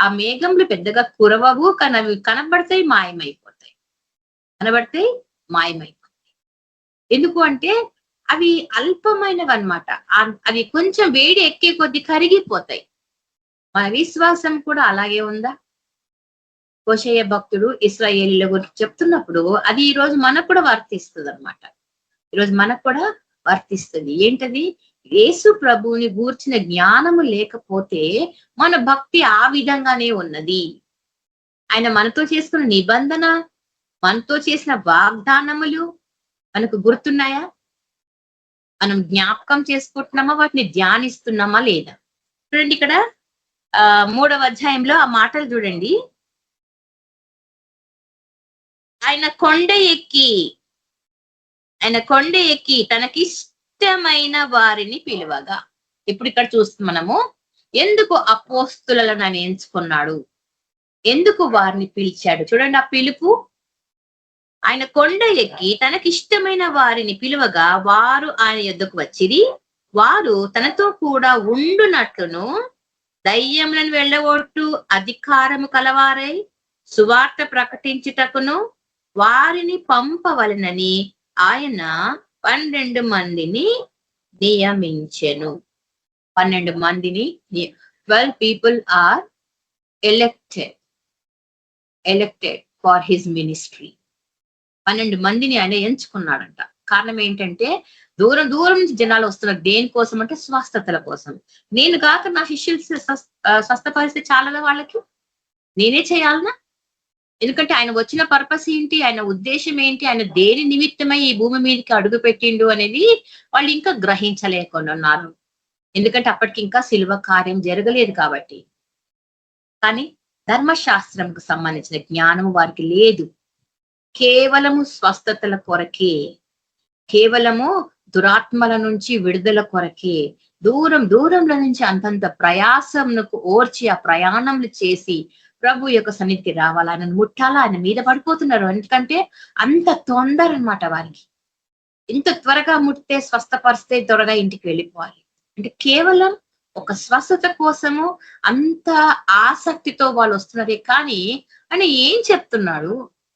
ఆ మేఘంలు పెద్దగా కురవవు, కానీ అవి కనబడతాయి, మాయమైపోతాయి. ఎందుకు అంటే అవి అల్పమైనవి అన్నమాట. అవి కొంచెం వేడి ఎక్కే కొద్ది కరిగిపోతాయి. మన విశ్వాసం కూడా అలాగే ఉందా? హోషేయ భక్తుడు ఇశ్రాయేలీల గురించి చెప్తున్నప్పుడు అది ఈ రోజు మనకు కూడా వర్తిస్తుంది అనమాట. ఈరోజు మనకు కూడా వర్తిస్తుంది. ఏంటది? యేసు ప్రభువుని గూర్చిన జ్ఞానము లేకపోతే మన భక్తి ఆ విధంగానే ఉన్నది. ఆయన మనతో చేసుకున్న నిబంధన, మనతో చేసిన వాగ్దానములు మనకు గుర్తున్నాయా? మనం జ్ఞాపకం చేసుకుంటున్నామా? వాటిని ధ్యానిస్తున్నామా లేదా? చూడండి, ఇక్కడ 3వ అధ్యాయంలో ఆ మాటలు చూడండి. ఆయన కొండ ఎక్కి తనకిష్టమైన వారిని పిలువగా. ఇప్పుడు ఇక్కడ చూస్తున్నాం మనము ఎందుకు అపోస్తులను ఆయన ఎంచుకున్నాడు, ఎందుకు వారిని పిలిచాడు. చూడండి ఆ పిలుపు. ఆయన కొండ ఎక్కి తనకిష్టమైన వారిని పిలువగా వారు ఆయన యొద్దకు వచ్చిరి. వారు తనతో కూడా ఉండునట్లును దయ్యములను వెళ్ళగొట్టు అధికారము కలవారై సువార్త ప్రకటించుటకును వారిని పంపవలనని ఆయన 12 మందిని నియమించెను. 12 మందిని 12 people are elected for his ministry. 12 మందిని ఆయన ఎంచుకున్నాడంట. కారణం ఏంటంటే దూరం నుంచి జనాలు వస్తున్నారు. దేనికోసం అంటే స్వస్థతల కోసం. నేను కాక నా శిష్యులు స్వస్థపరిస్తే చాలదా వాళ్ళకి? నేనే చేయాలనా? ఎందుకంటే ఆయన వచ్చిన పర్పస్ ఏంటి, ఆయన ఉద్దేశం ఏంటి, ఆయన దేని నిమిత్తమై ఈ భూమి మీదకి అడుగు పెట్టిండు అనేది వాళ్ళు ఇంకా గ్రహించలేకుండా ఉన్నారు. ఎందుకంటే అప్పటికి ఇంకా శిలువ కార్యం జరగలేదు కాబట్టి. కానీ ధర్మశాస్త్రంకు సంబంధించిన జ్ఞానం వారికి లేదు. కేవలము స్వస్థతల కొరకే, కేవలము దురాత్మల నుంచి విడుదల కొరకే దూరంలో నుంచి అంతంత ప్రయాసంకు ఓర్చి ఆ ప్రయాణంలు చేసి ప్రభు యొక్క సన్నిధికి రావాలి, ఆయన ముట్టాలా, ఆయన మీద పడిపోతున్నారు. ఎందుకంటే అంత తొందర అన్నమాట వారికి. ఇంత త్వరగా ముట్టే స్వస్థపరిస్తే త్వరగా ఇంటికి వెళ్ళిపోవాలి. అంటే కేవలం ఒక స్వస్థత కోసము అంత ఆసక్తితో వాళ్ళు వస్తున్నారే. కానీ ఆయన ఏం చెప్తున్నాడు,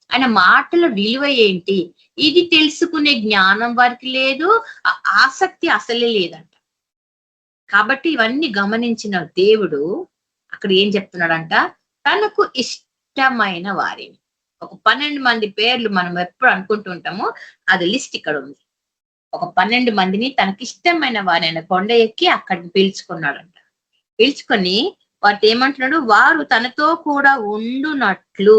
ఆయన మాటల విలువ ఏంటి, ఇది తెలుసుకునే జ్ఞానం వారికి లేదు, ఆ ఆసక్తి అసలే లేదంట. కాబట్టి ఇవన్నీ గమనించిన దేవుడు అక్కడ ఏం చెప్తున్నాడంట, తనకు ఇష్టమైన వారిని, ఒక 12 మంది పేర్లు మనం ఎప్పుడు అనుకుంటుంటామో అది లిస్ట్ ఇక్కడ ఉంది. ఒక 12 మందిని తనకి ఇష్టమైన వారిని కొండ ఎక్కి అక్కడికి పిలుచుకున్నాడంట. పిలుచుకొని వాటి ఏమంటున్నాడు, వారు తనతో కూడా ఉండునట్లు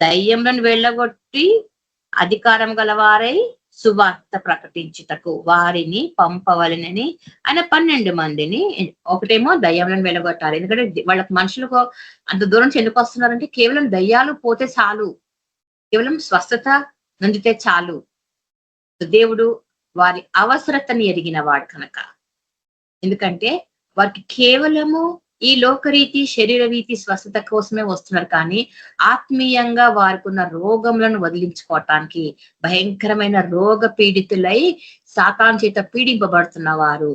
దయ్యములను వెళ్ళగొట్టి అధికారం గలవారై సువార్త ప్రకటించుటకు వారిని పంపవలనని ఆయన 12 మందిని. ఒకటేమో దయ్యములను వెళ్ళగొట్టాలి. ఎందుకంటే వాళ్ళకి మనుషులకు అంత దూరం నుంచి ఎందుకు వస్తున్నారంటే కేవలం దయ్యాలు పోతే చాలు, కేవలం స్వస్థత నొందితే చాలు. దేవుడు వారి అవసరతని ఎరిగిన వాడు కనుక. ఎందుకంటే వారికి కేవలము ఈ లోకరీతి శరీర రీతి స్వస్థత కోసమే వస్తున్నారు. కానీ ఆత్మీయంగా వారికి ఉన్న రోగములను వదిలించుకోవటానికి, భయంకరమైన రోగ పీడితులై సాతాను చేత పీడింపబడుతున్న వారు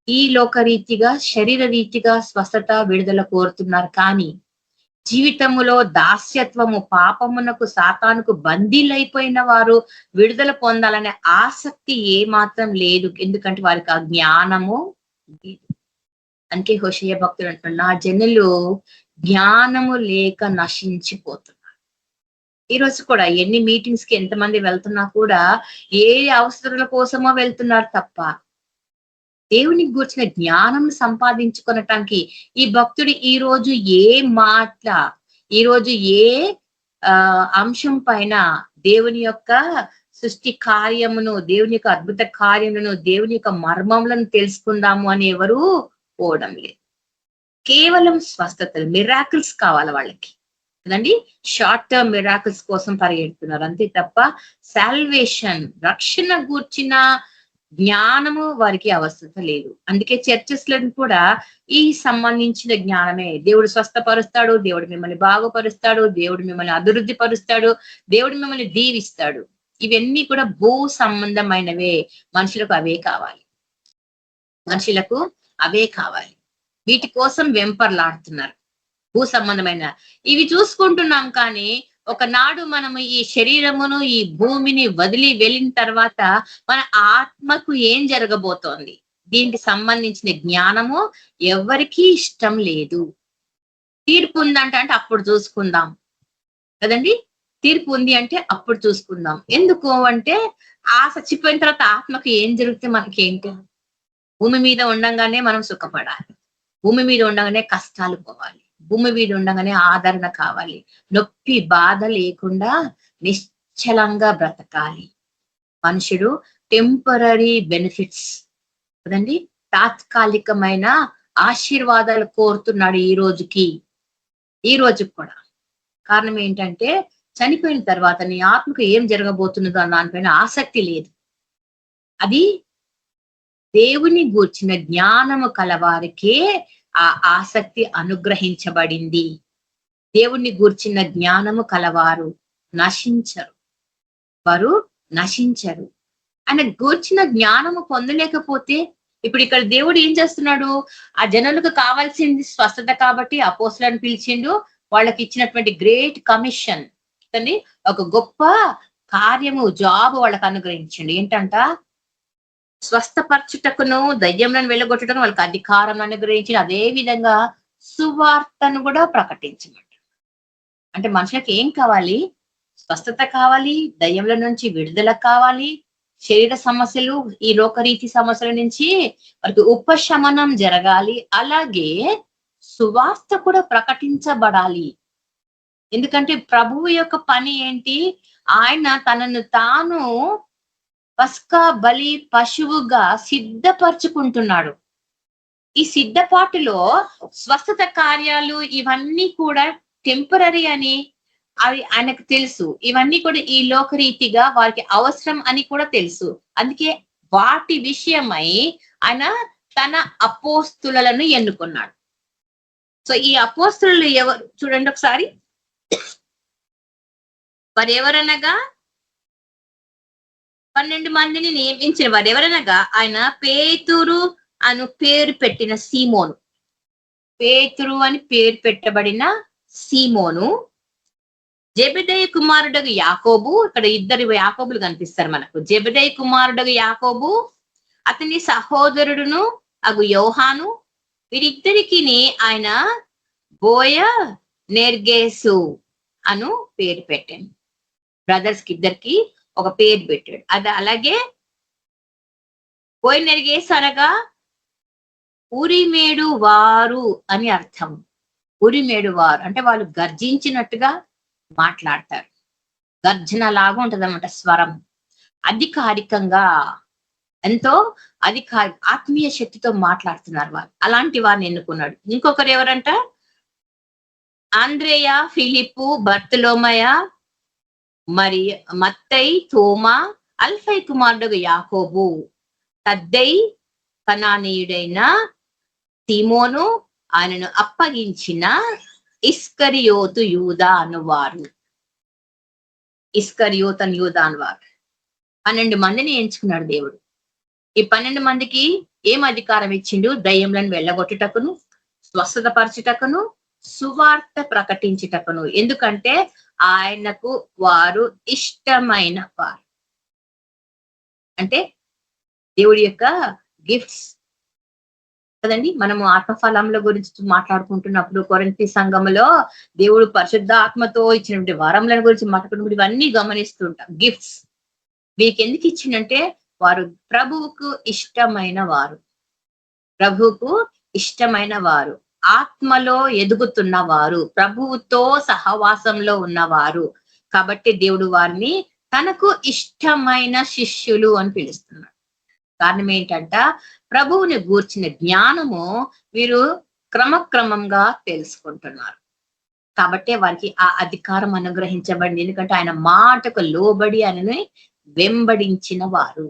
ఈ లోకరీతిగా శరీర రీతిగా స్వస్థత విడుదల కోరుతున్నారు. కానీ జీవితములో దాస్యత్వము పాపమునకు సాతానుకు బందీలైపోయిన వారు విడుదల పొందాలనే ఆసక్తి ఏమాత్రం లేదు. ఎందుకంటే వారికి ఆ జ్ఞానము లేదు. అందుకే హోషేయ భక్తుడు అంటున్నాడు, నా జనులు జ్ఞానము లేక నశించిపోతున్నారు. ఈ రోజు కూడా ఎన్ని మీటింగ్స్ కి ఎంతమంది వెళ్తున్నా కూడా ఏ అవసరాల కోసమో వెళ్తున్నారు తప్ప దేవునికి గూర్చిన జ్ఞానం సంపాదించుకొనటానికి ఈ భక్తుడు ఈ రోజు ఏ మాట, ఈ రోజు ఏ అంశం పైన దేవుని యొక్క సృష్టి కార్యమును, దేవుని యొక్క అద్భుత కార్యములను, దేవుని యొక్క మర్మములను తెలుసుకుందాము అని ఎవరు పోవడం లేదు. కేవలం స్వస్థతలు, మిరాకిల్స్ కావాలి వాళ్ళకి కదండి. షార్ట్ టర్మ్ మిరాకిల్స్ కోసం పరిగెడుతున్నారు అంతే తప్ప సాల్వేషన్, రక్షణ గూర్చిన జ్ఞానము వారికి అవసరం లేదు. అందుకే చర్చెస్ లో కూడా ఈ సంబంధించిన జ్ఞానమే, దేవుడు స్వస్థపరుస్తాడు, దేవుడు మిమ్మల్ని బాగుపరుస్తాడు, దేవుడు మిమ్మల్ని అభివృద్ధి పరుస్తాడు, దేవుడు మిమ్మల్ని దీవిస్తాడు, ఇవన్నీ కూడా భూ సంబంధమైనవే. మనుషులకు అవే కావాలి, మనుషులకు అవే కావాలి. వీటి కోసం వెంపర్లాడుతున్నారు. భూ సంబంధమైన ఇవి చూసుకుంటున్నాం, కానీ ఒకనాడు మనము ఈ శరీరమును, ఈ భూమిని వదిలి వెళ్ళిన తర్వాత మన ఆత్మకు ఏం జరగబోతోంది, దీనికి సంబంధించిన జ్ఞానము ఎవరికీ ఇష్టం లేదు. తీర్పు ఉందంటే అప్పుడు చూసుకుందాం కదండి. తీర్పు ఉంది అంటే అప్పుడు చూసుకుందాం. ఎందుకు అంటే చచ్చిపోయిన తర్వాత ఆత్మకు ఏం జరిగితే మనకేంటి? భూమి మీద ఉండంగానే మనం సుఖపడాలి, భూమి మీద ఉండగానే కష్టాలు పోవాలి, భూమి మీద ఉండగానే ఆదరణ కావాలి, నొప్పి బాధ లేకుండా నిశ్చలంగా బ్రతకాలి. మనుషుడు టెంపరీ బెనిఫిట్స్ కదండి, తాత్కాలికమైన ఆశీర్వాదాలు కోరుతున్నాడు ఈ రోజుకి కూడా. కారణం ఏంటంటే చనిపోయిన తర్వాత నీ ఆత్మకు ఏం జరగబోతున్నదో అన్న దానిపైన ఆసక్తి లేదు. అది దేవుని గూర్చిన జ్ఞానము కలవారికే ఆ ఆసక్తి అనుగ్రహించబడింది. దేవుణ్ణి గూర్చిన జ్ఞానము కలవారు వారు నశించరు. ఆయన గూర్చిన జ్ఞానము పొందలేకపోతే ఇప్పుడు ఇక్కడ దేవుడు ఏం చేస్తున్నాడు? ఆ జనులకు కావాల్సింది స్వస్థత కాబట్టి అపోస్తులను పిలిచిండు, వాళ్ళకి ఇచ్చినటువంటి గ్రేట్ కమిషన్ అని ఒక గొప్ప కార్యము, జాబ్ వాళ్ళకి అనుగ్రహించండి. ఏంటంట? స్వస్థపరచుటకును దయ్యంలను వెళ్ళగొట్టడం వాళ్ళకి అధికారం అనుగ్రహించి, అదే విధంగా సువార్తను కూడా ప్రకటించమంట. అంటే మనుషులకు ఏం కావాలి? స్వస్థత కావాలి, దయ్యంల నుంచి విడుదల కావాలి, శరీర సమస్యలు, ఈ లోకరీతి సమస్యల నుంచి వారికి ఉపశమనం జరగాలి, అలాగే సువార్త కూడా ప్రకటించబడాలి. ఎందుకంటే ప్రభువు యొక్క పని ఏంటి? ఆయన తనను తాను పస్కా బలి పశువుగా సిద్ధపరచుకుంటున్నాడు. ఈ సిద్ధపాటులో స్వస్థత కార్యాలు ఇవన్నీ కూడా టెంపరీ అని అవి ఆయనకు తెలుసు. ఇవన్నీ కూడా ఈ లోకరీతిగా వారికి అవసరం అని కూడా తెలుసు. అందుకే వాటి విషయమై ఆయన తన అపోస్తులను ఎన్నుకున్నాడు. సో ఈ అపోస్తులు ఎవరు చూడండి ఒకసారి. వారు ఎవరనగా 12 మందిని నియమించిన వారు ఎవరనగా ఆయన పేతురు అను పేరు పెట్టిన సీమోను, పేతురు అని పేరు పెట్టబడిన సీమోను, జెబెదయి కుమారుడగు యాకోబు, ఇక్కడ ఇద్దరు యాకోబులు కనిపిస్తారు మనకు. జెబెదయి కుమారుడగు యాకోబు, అతని సహోదరుడును అగు యోహాను, వీరిద్దరికి ఆయన బోయ నెర్గేసు అను పేరు పెట్టాను. బ్రదర్స్ కి ఇద్దరికి ఒక పేరు పెట్టాడు. అది అలాగే బోయ నెర్గేసు అనగా ఉరిమేడు వారు అని అర్థం. ఉరిమేడు వారు అంటే వాళ్ళు గర్జించినట్టుగా మాట్లాడతారు, గర్జన లాగా ఉంటదన్నమాట స్వరం. అధికారికంగా ఎంతో ఆత్మీయ శక్తితో మాట్లాడుతున్నారు వారు. అలాంటి వారిని ఎన్నుకున్నాడు. ఇంకొకరు ఎవరంట? ఆంద్రేయ, ఫిలిప్పు, బర్తలోమయ, మరి మత్తై, తోమా, అల్ఫై కుమారుడు యాకోబు, తద్దై, కనానీయుడైన సీమోను, ఆయనను అప్పగించిన ఇస్కరియోతు యూదా అనువారు. ఇస్కరియోతు అని యూదా అనువారు 12 మందిని ఎంచుకున్నాడు దేవుడు. ఈ 12 మందికి ఏం అధికారం ఇచ్చిండు? దయ్యంలను వెళ్ళగొట్టుటకును, స్వస్థత పరచుటకును, సువార్త ప్రకటించుటకును. ఎందుకంటే ఆయనకు వారు ఇష్టమైన వారు. అంటే దేవుడి యొక్క గిఫ్ట్స్, కదండి. మనము ఆత్మఫలముల గురించి మాట్లాడుకుంటున్నప్పుడు కొరింథీ సంఘములో దేవుడు పరిశుద్ధ ఆత్మతో ఇచ్చినటువంటి వరములను గురించి మాట్లాడుకున్నప్పుడు ఇవన్నీ గమనిస్తుంటాం. గిఫ్ట్స్ వీరికి ఎందుకు ఇచ్చిందంటే వారు ప్రభువుకు ఇష్టమైన వారు, ప్రభువుకు ఇష్టమైన వారు, ఆత్మలో ఎదుగుతున్న వారు, ప్రభువుతో సహవాసంలో ఉన్నవారు. కాబట్టి దేవుడు వారిని తనకు ఇష్టమైన శిష్యులు అని పిలుస్తున్నాడు. కారణం ఏంటంట, ప్రభువుని గూర్చిన జ్ఞానము వీరు క్రమక్రమంగా తెలుసుకుంటున్నారు. కాబట్టే వారికి ఆ అధికారం అనుగ్రహించబడింది. ఎందుకంటే ఆయన మాటకు లోబడి ఆయనని వెంబడించిన వారు,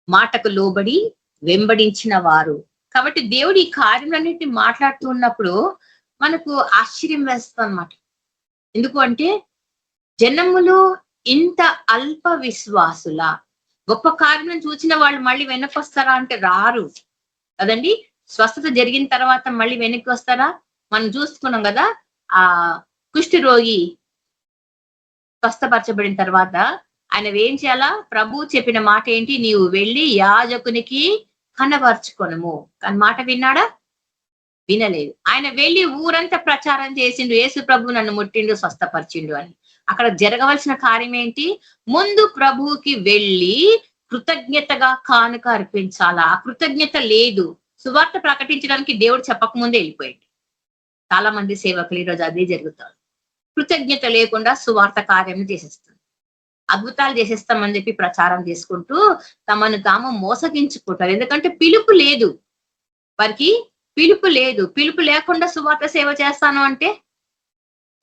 మాటకు లోబడి వెంబడించిన వారు. కాబట్టి దేవుడు ఈ కార్యములన్నిటిని మాట్లాడుతూ ఉన్నప్పుడు మనకు ఆశ్చర్యం వేస్తుంది అన్నమాట. ఎందుకు అంటే జనములు ఇంత అల్ప విశ్వాసుల, గొప్ప కార్యం చూసిన వాళ్ళు మళ్ళీ వెనక్కి వస్తారా అంటే రారు కదండి. స్వస్థత జరిగిన తర్వాత మళ్ళీ వెనక్కి వస్తారా? మనం చూసుకున్నాం కదా, ఆ కుష్టి రోగి స్వస్థపరచబడిన తర్వాత ఆయన ఏం చేయాలా? ప్రభు చెప్పిన మాట ఏంటి? నీవు వెళ్ళి యాజకునికి కనబరుచుకొనుము. కానీ మాట విన్నాడా? వినలేదు. ఆయన వెళ్ళి ఊరంతా ప్రచారం చేసిండు, యేసు ప్రభు నన్ను ముట్టిండు, స్వస్థపరిచిండు అని. అక్కడ జరగవలసిన కార్యం ఏంటి? ముందు ప్రభువుకి వెళ్ళి కృతజ్ఞతగా కానుక అర్పించాలా. ఆ కృతజ్ఞత లేదు. సువార్త ప్రకటించడానికి దేవుడు చెప్పకముందే వెళ్ళిపోయింది. చాలా మంది సేవకులు ఈరోజు అదే జరుగుతారు. కృతజ్ఞత లేకుండా సువార్త కార్యం చేసేస్తారు, అద్భుతాలు చేసేస్తామని చెప్పి ప్రచారం చేసుకుంటూ తమను తాము మోసగించుకుంటారు. ఎందుకంటే పిలుపు లేదు వారికి, పిలుపు లేదు. పిలుపు లేకుండా సువార్త సేవ చేస్తాను అంటే,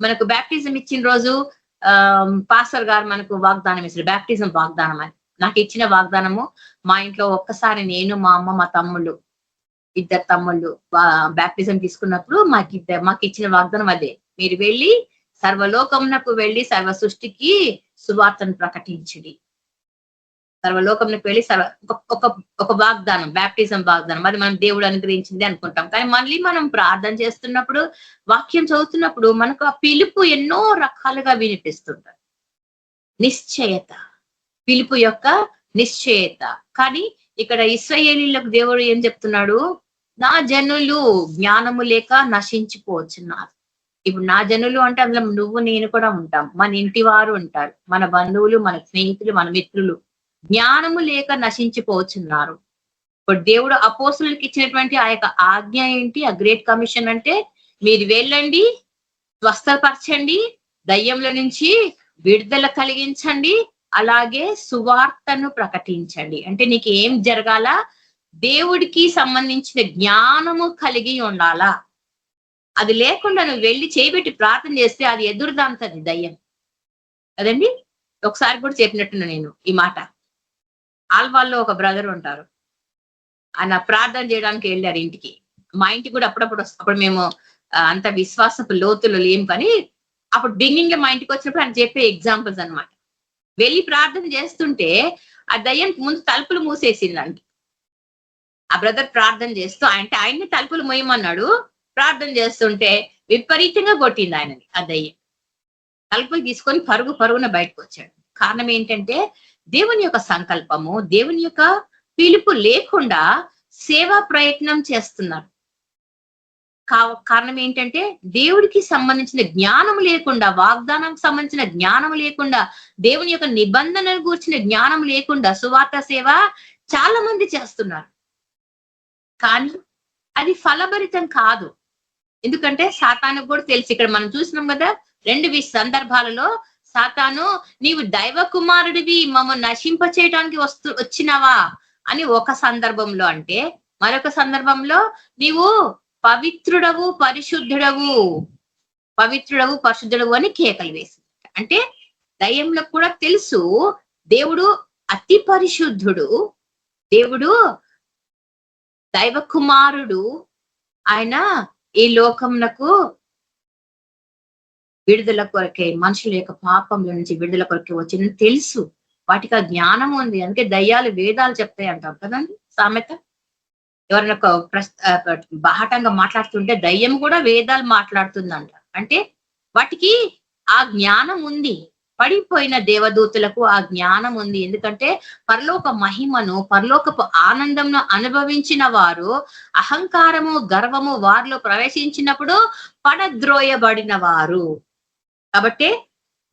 మనకు బ్యాప్టిజం ఇచ్చిన రోజు పాస్టర్ గారు మనకు వాగ్దానం ఇస్తారు, బ్యాప్టిజం వాగ్దానం అని. నాకు ఇచ్చిన వాగ్దానము, మా ఇంట్లో ఒక్కసారి నేను, మా అమ్మ, మా తమ్ముళ్ళు, ఇద్దరు తమ్ముళ్ళు బ్యాప్టిజం తీసుకున్నప్పుడు మాకు ఇచ్చిన వాగ్దానం అదే. మీరు వెళ్ళి సర్వలోకమునకు వెళ్ళి సర్వ సృష్టికి సువార్తను ప్రకటించండి. సర్వలోకంలోకి వెళ్ళి ఒక వాగ్దానం, బ్యాప్టిజం వాగ్దానం, అది మనం దేవుడు అనుగ్రహించింది అనుకుంటాం. కానీ మళ్ళీ మనం ప్రార్థన చేస్తున్నప్పుడు, వాక్యం చదువుతున్నప్పుడు మనకు ఆ పిలుపు ఎన్నో రకాలుగా వినిపిస్తుంటారు. నిశ్చయత, పిలుపు యొక్క నిశ్చయత. కానీ ఇక్కడ ఇశ్రాయేలీయులకు దేవుడు ఏం చెప్తున్నాడు? నా జనులు జ్ఞానము లేక నశించిపోతున్నారు. ఇప్పుడు నా జనులు అంటే అందులో నువ్వు నేను కూడా ఉంటాం, మన ఇంటి వారు ఉంటారు, మన బంధువులు, మన స్నేహితులు, మన మిత్రులు. జ్ఞానము లేక నశించిపోతున్నారు. ఇప్పుడు దేవుడు అపోస్తులకు ఇచ్చినటువంటి ఆ యొక్క ఆజ్ఞ ఏంటి? ఆ గ్రేట్ కమిషన్ అంటే, మీరు వెళ్ళండి, స్వస్థపరచండి, దయ్యంల నుంచి విడుదల కలిగించండి, అలాగే సువార్తను ప్రకటించండి. అంటే నీకు ఏం జరగాల? దేవుడికి సంబంధించిన జ్ఞానము కలిగి ఉండాలా. అది లేకుండా నువ్వు వెళ్ళి చేయబెట్టి ప్రార్థన చేస్తే అది ఎదురుదాంతది దయ్యం కదండి. ఒకసారి కూడా చెప్పినట్టున్నా నేను ఈ మాట. ఆల్వాల్లో ఒక బ్రదర్ ఉంటారు, ఆయన ప్రార్థన చేయడానికి వెళ్ళారు ఇంటికి. మా ఇంటికి కూడా అప్పుడు మేము అంత విశ్వాసపు లోతులు లేం, కానీ అప్పుడు బిగినింగ్ లో మా ఇంటికి వచ్చినప్పుడు ఆయన చెప్పే ఎగ్జాంపుల్స్ అన్నమాట. వెళ్ళి ప్రార్థన చేస్తుంటే ఆ దయ్యం ముందు తలుపులు మూసేసిందంట. ఆ బ్రదర్ ప్రార్థన చేస్తూ ఆయన్ని తలుపులు మూయమన్నాడు. ప్రార్థన చేస్తుంటే విపరీతంగా కొట్టింది ఆయనని ఆ దయ్యం. తలుపులు తీసుకొని పరుగున బయటకు వచ్చాడు. కారణం ఏంటంటే దేవుని యొక్క సంకల్పము, దేవుని యొక్క పిలుపు లేకుండా సేవా ప్రయత్నం చేస్తున్నారు. కారణం ఏంటంటే దేవుడికి సంబంధించిన జ్ఞానం లేకుండా, వాగ్దానానికి సంబంధించిన జ్ఞానం లేకుండా, దేవుని యొక్క నిబంధనలు గూర్చిన జ్ఞానం లేకుండా సువార్త సేవ చాలా మంది చేస్తున్నారు. కానీ అది ఫలభరితం కాదు. ఎందుకంటే సాతానుకు కూడా తెలుసు. ఇక్కడ మనం చూసినాం కదా, 2 సందర్భాలలో సాతాను నీవు దైవ కుమారుడివి, మమ్మల్ని నశింప చేయడానికి వచ్చినావా అని ఒక సందర్భంలో అంటే, మరొక సందర్భంలో నీవు పవిత్రుడవు పరిశుద్ధుడవు అని కేకలు వేసింది. అంటే దయ్యంలో కూడా తెలుసు దేవుడు అతి పరిశుద్ధుడు, దేవుడు దైవ కుమారుడు, ఆయన ఈ లోకమునకు విడుదల కొరకే, మనుషుల యొక్క పాపంలో నుంచి విడుదల కొరకే వచ్చిందని తెలుసు. వాటికి ఆ జ్ఞానం ఉంది. అందుకే దయ్యాలు వేదాలు చెప్తాయి అంటాం కదండి సామెత. ఎవరైనా బాహటంగా మాట్లాడుతుంటే దయ్యం కూడా వేదాలు మాట్లాడుతుందంట. అంటే వాటికి ఆ జ్ఞానం ఉంది. పడిపోయిన దేవదూతలకు ఆ జ్ఞానం ఉంది. ఎందుకంటే పరలోక మహిమను, పరలోకపు ఆనందంను అనుభవించిన వారు అహంకారము, గర్వము వారిలో ప్రవేశించినప్పుడు పడద్రోయబడిన వారు. కాబట్టి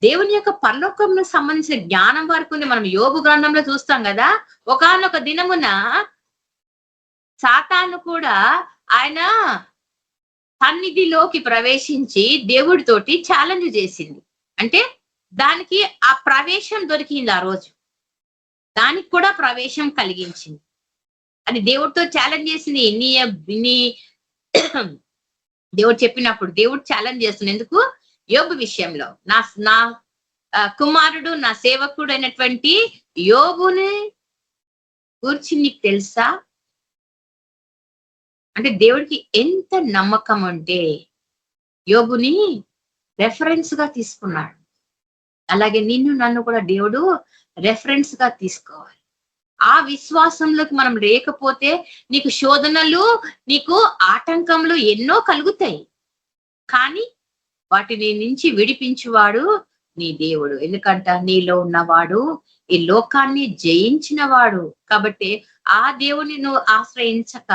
దేవుని యొక్క పరలోకంకు సంబంధించిన జ్ఞానం వరకు ఉంది. మనం యోబు గ్రంథంలో చూస్తాం కదా, ఒకానొక దినమున సాతాను కూడా ఆయన సన్నిధిలోకి ప్రవేశించి దేవుడితోటి ఛాలెంజ్ చేసింది. అంటే దానికి ఆ ప్రవేశం దొరికింది. ఆ రోజు దానికి కూడా ప్రవేశం కలిగించింది. అది దేవుడితో ఛాలెంజ్ చేసింది. నీ దేవుడు చెప్పినప్పుడు దేవుడు ఛాలెంజ్ చేస్తుంది. ఎందుకు? యోబు విషయంలో నా కుమారుడు, నా సేవకుడు అయినటువంటి యోబుని గురించి నీకు తెలుసా అంటే దేవుడికి ఎంత నమ్మకం అంటే యోబుని రెఫరెన్స్ గా తీసుకున్నాడు. అలాగే నిన్ను నన్ను కూడా దేవుడు రెఫరెన్స్ గా తీసుకోవాలి. ఆ విశ్వాసంలోకి మనం లేకపోతే నీకు శోధనలు, నీకు ఆటంకములు ఎన్నో కలుగుతాయి. కానీ వాటిని నుంచి విడిపించువాడు నీ దేవుడు. ఎందుకంటే నీలో ఉన్నవాడు ఈ లోకాన్ని జయించిన వాడు. కాబట్టి ఆ దేవుని నువ్వు ఆశ్రయించక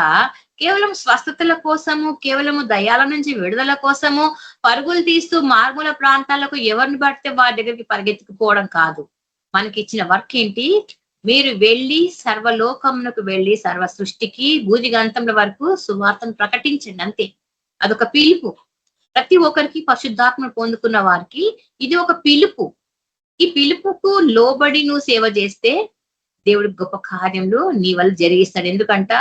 కేవలం స్వస్థతల కోసము, కేవలము దయాల నుంచి విడుదల కోసము పరుగులు తీస్తూ మార్మూల ప్రాంతాలకు ఎవరిని పడితే వారి దగ్గరికి పరిగెత్తుకుపోవడం కాదు. మనకి ఇచ్చిన వర్క్ ఏంటి? మీరు వెళ్ళి సర్వలోకమునకు వెళ్ళి సర్వ సృష్టికి భూదిగంతముల వరకు సువార్తను ప్రకటించండి. అంతే. అదొక పిలుపు. ప్రతి ఒక్కరికి పరిశుద్ధాత్మను పొందుకున్న వారికి ఇది ఒక పిలుపు. ఈ పిలుపుకు లోబడి నువ్వు సేవ చేస్తే దేవుడి గొప్ప కార్యములు నీ వల్ల జరిగిస్తాడు. ఎందుకంట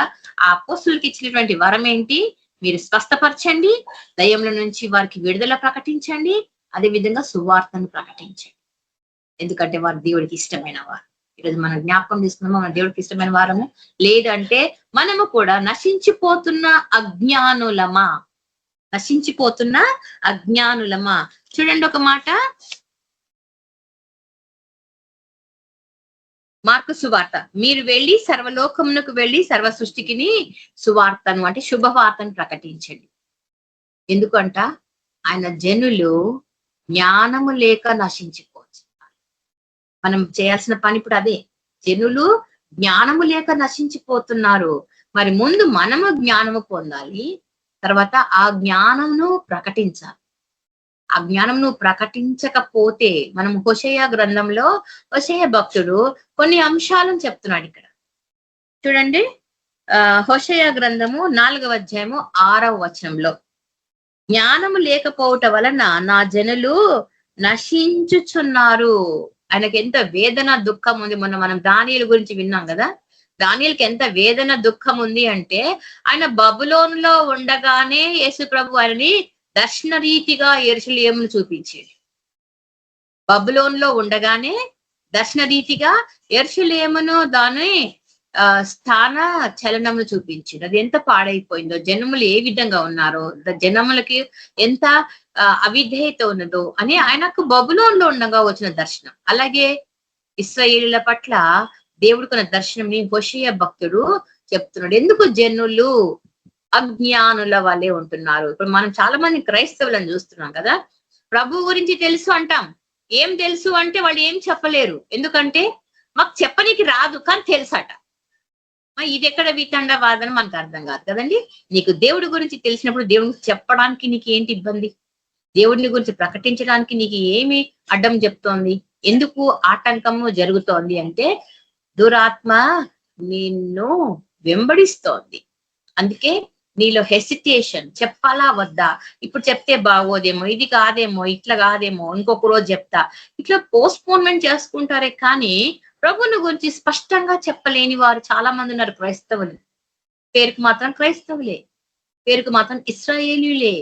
ఆ అపోస్తులకి ఇచ్చినటువంటి వరం ఏంటి? మీరు స్వస్థపరచండి, దయ్యముల నుంచి వారికి విడుదల ప్రకటించండి, అదే విధంగా సువార్తను ప్రకటించండి. ఎందుకంటే వారు దేవుడికి ఇష్టమైన వారు. ఈరోజు మనం జ్ఞాపకం తీసుకున్నాము, మన దేవుడికి ఇష్టమైన వారము. లేదంటే మనము కూడా నశించిపోతున్న అజ్ఞానులమా? నశించిపోతున్న అజ్ఞానులమా? చూడండి ఒక మాట, మార్కు సువార్త. మీరు వెళ్ళి సర్వలోకమునకు వెళ్ళి సర్వ సృష్టికిని సువార్తను అంటే శుభవార్తను ప్రకటించండి. ఎందుకంట ఆయన జనులు జ్ఞానము లేక నశించిపోవచ్చు. మనం చేయాల్సిన పని ఇప్పుడు అదే. జనులు జ్ఞానము లేక నశించిపోతున్నారు. మరి ముందు మనము జ్ఞానము పొందాలి, తర్వాత ఆ జ్ఞానమును ప్రకటించాలి. ఆ జ్ఞానం నువ్వు ప్రకటించకపోతే, మనం హోషేయ గ్రంథంలో హోషేయ భక్తుడు కొన్ని అంశాలను చెప్తున్నాడు ఇక్కడ. చూడండి, హోషేయ గ్రంథము 4వ అధ్యాయము 6వ వచనంలో, జ్ఞానము లేకపోవటం వలన నా జనులు నశించుచున్నారు. ఆయనకి ఎంత వేదన దుఃఖం ఉంది. మొన్న మనం దానియేలు గురించి విన్నాం కదా. దానియేలుకి ఎంత వేదన దుఃఖం ఉంది అంటే, ఆయన బబులోనులో ఉండగానే యేసు ప్రభు ఆయనని దర్శన రీతిగా యెరూషలేమును చూపించేది. బబులోనులో ఉండగానే దర్శన రీతిగా యెరూషలేమును దాని స్థాన చలనమును చూపించింది. అది ఎంత పాడైపోయిందో, జనములు ఏ విధంగా ఉన్నారో, జనములకి ఎంత అవిధేయత ఉన్నదో అని ఆయనకు బబులోనులో ఉండగా వచ్చిన దర్శనం. అలాగే ఇశ్రాయేలుల పట్ల దేవుడికున్న దర్శనం ని హోషేయ భక్తుడు చెప్తున్నాడు. ఎందుకు జనులు అజ్ఞానుల వల్లే ఉంటున్నారు? ఇప్పుడు మనం చాలా మంది క్రైస్తవులను చూస్తున్నాం కదా. ప్రభు గురించి తెలుసు అంటాం. ఏం తెలుసు అంటే వాళ్ళు ఏం చెప్పలేరు. ఎందుకంటే మాకు చెప్పనీకి రాదు, కానీ తెలుసట. ఇది ఎక్కడ వితండవాదన మనకు అర్థం కాదు కదండి. నీకు దేవుడి గురించి తెలిసినప్పుడు దేవుడికి చెప్పడానికి నీకు ఏంటి ఇబ్బంది? దేవుడిని గురించి ప్రకటించడానికి నీకు ఏమి అడ్డం చెప్తోంది? ఎందుకు ఆటంకము జరుగుతోంది అంటే దురాత్మ నిన్ను వెంబడిస్తోంది. అందుకే నీలో హెసిటేషన్, చెప్పాలా వద్దా, ఇప్పుడు చెప్తే బాగోదేమో, ఇది కాదేమో, ఇట్లా కాదేమో, ఇంకొక రోజు చెప్తా, ఇట్లా పోస్ట్పోన్మెంట్ చేసుకుంటారే కానీ ప్రభుని గురించి స్పష్టంగా చెప్పలేని వారు చాలా మంది ఉన్నారు. క్రైస్తవులు పేరుకు మాత్రం క్రైస్తవులే, పేరుకు మాత్రం ఇశ్రాయేలీయులే,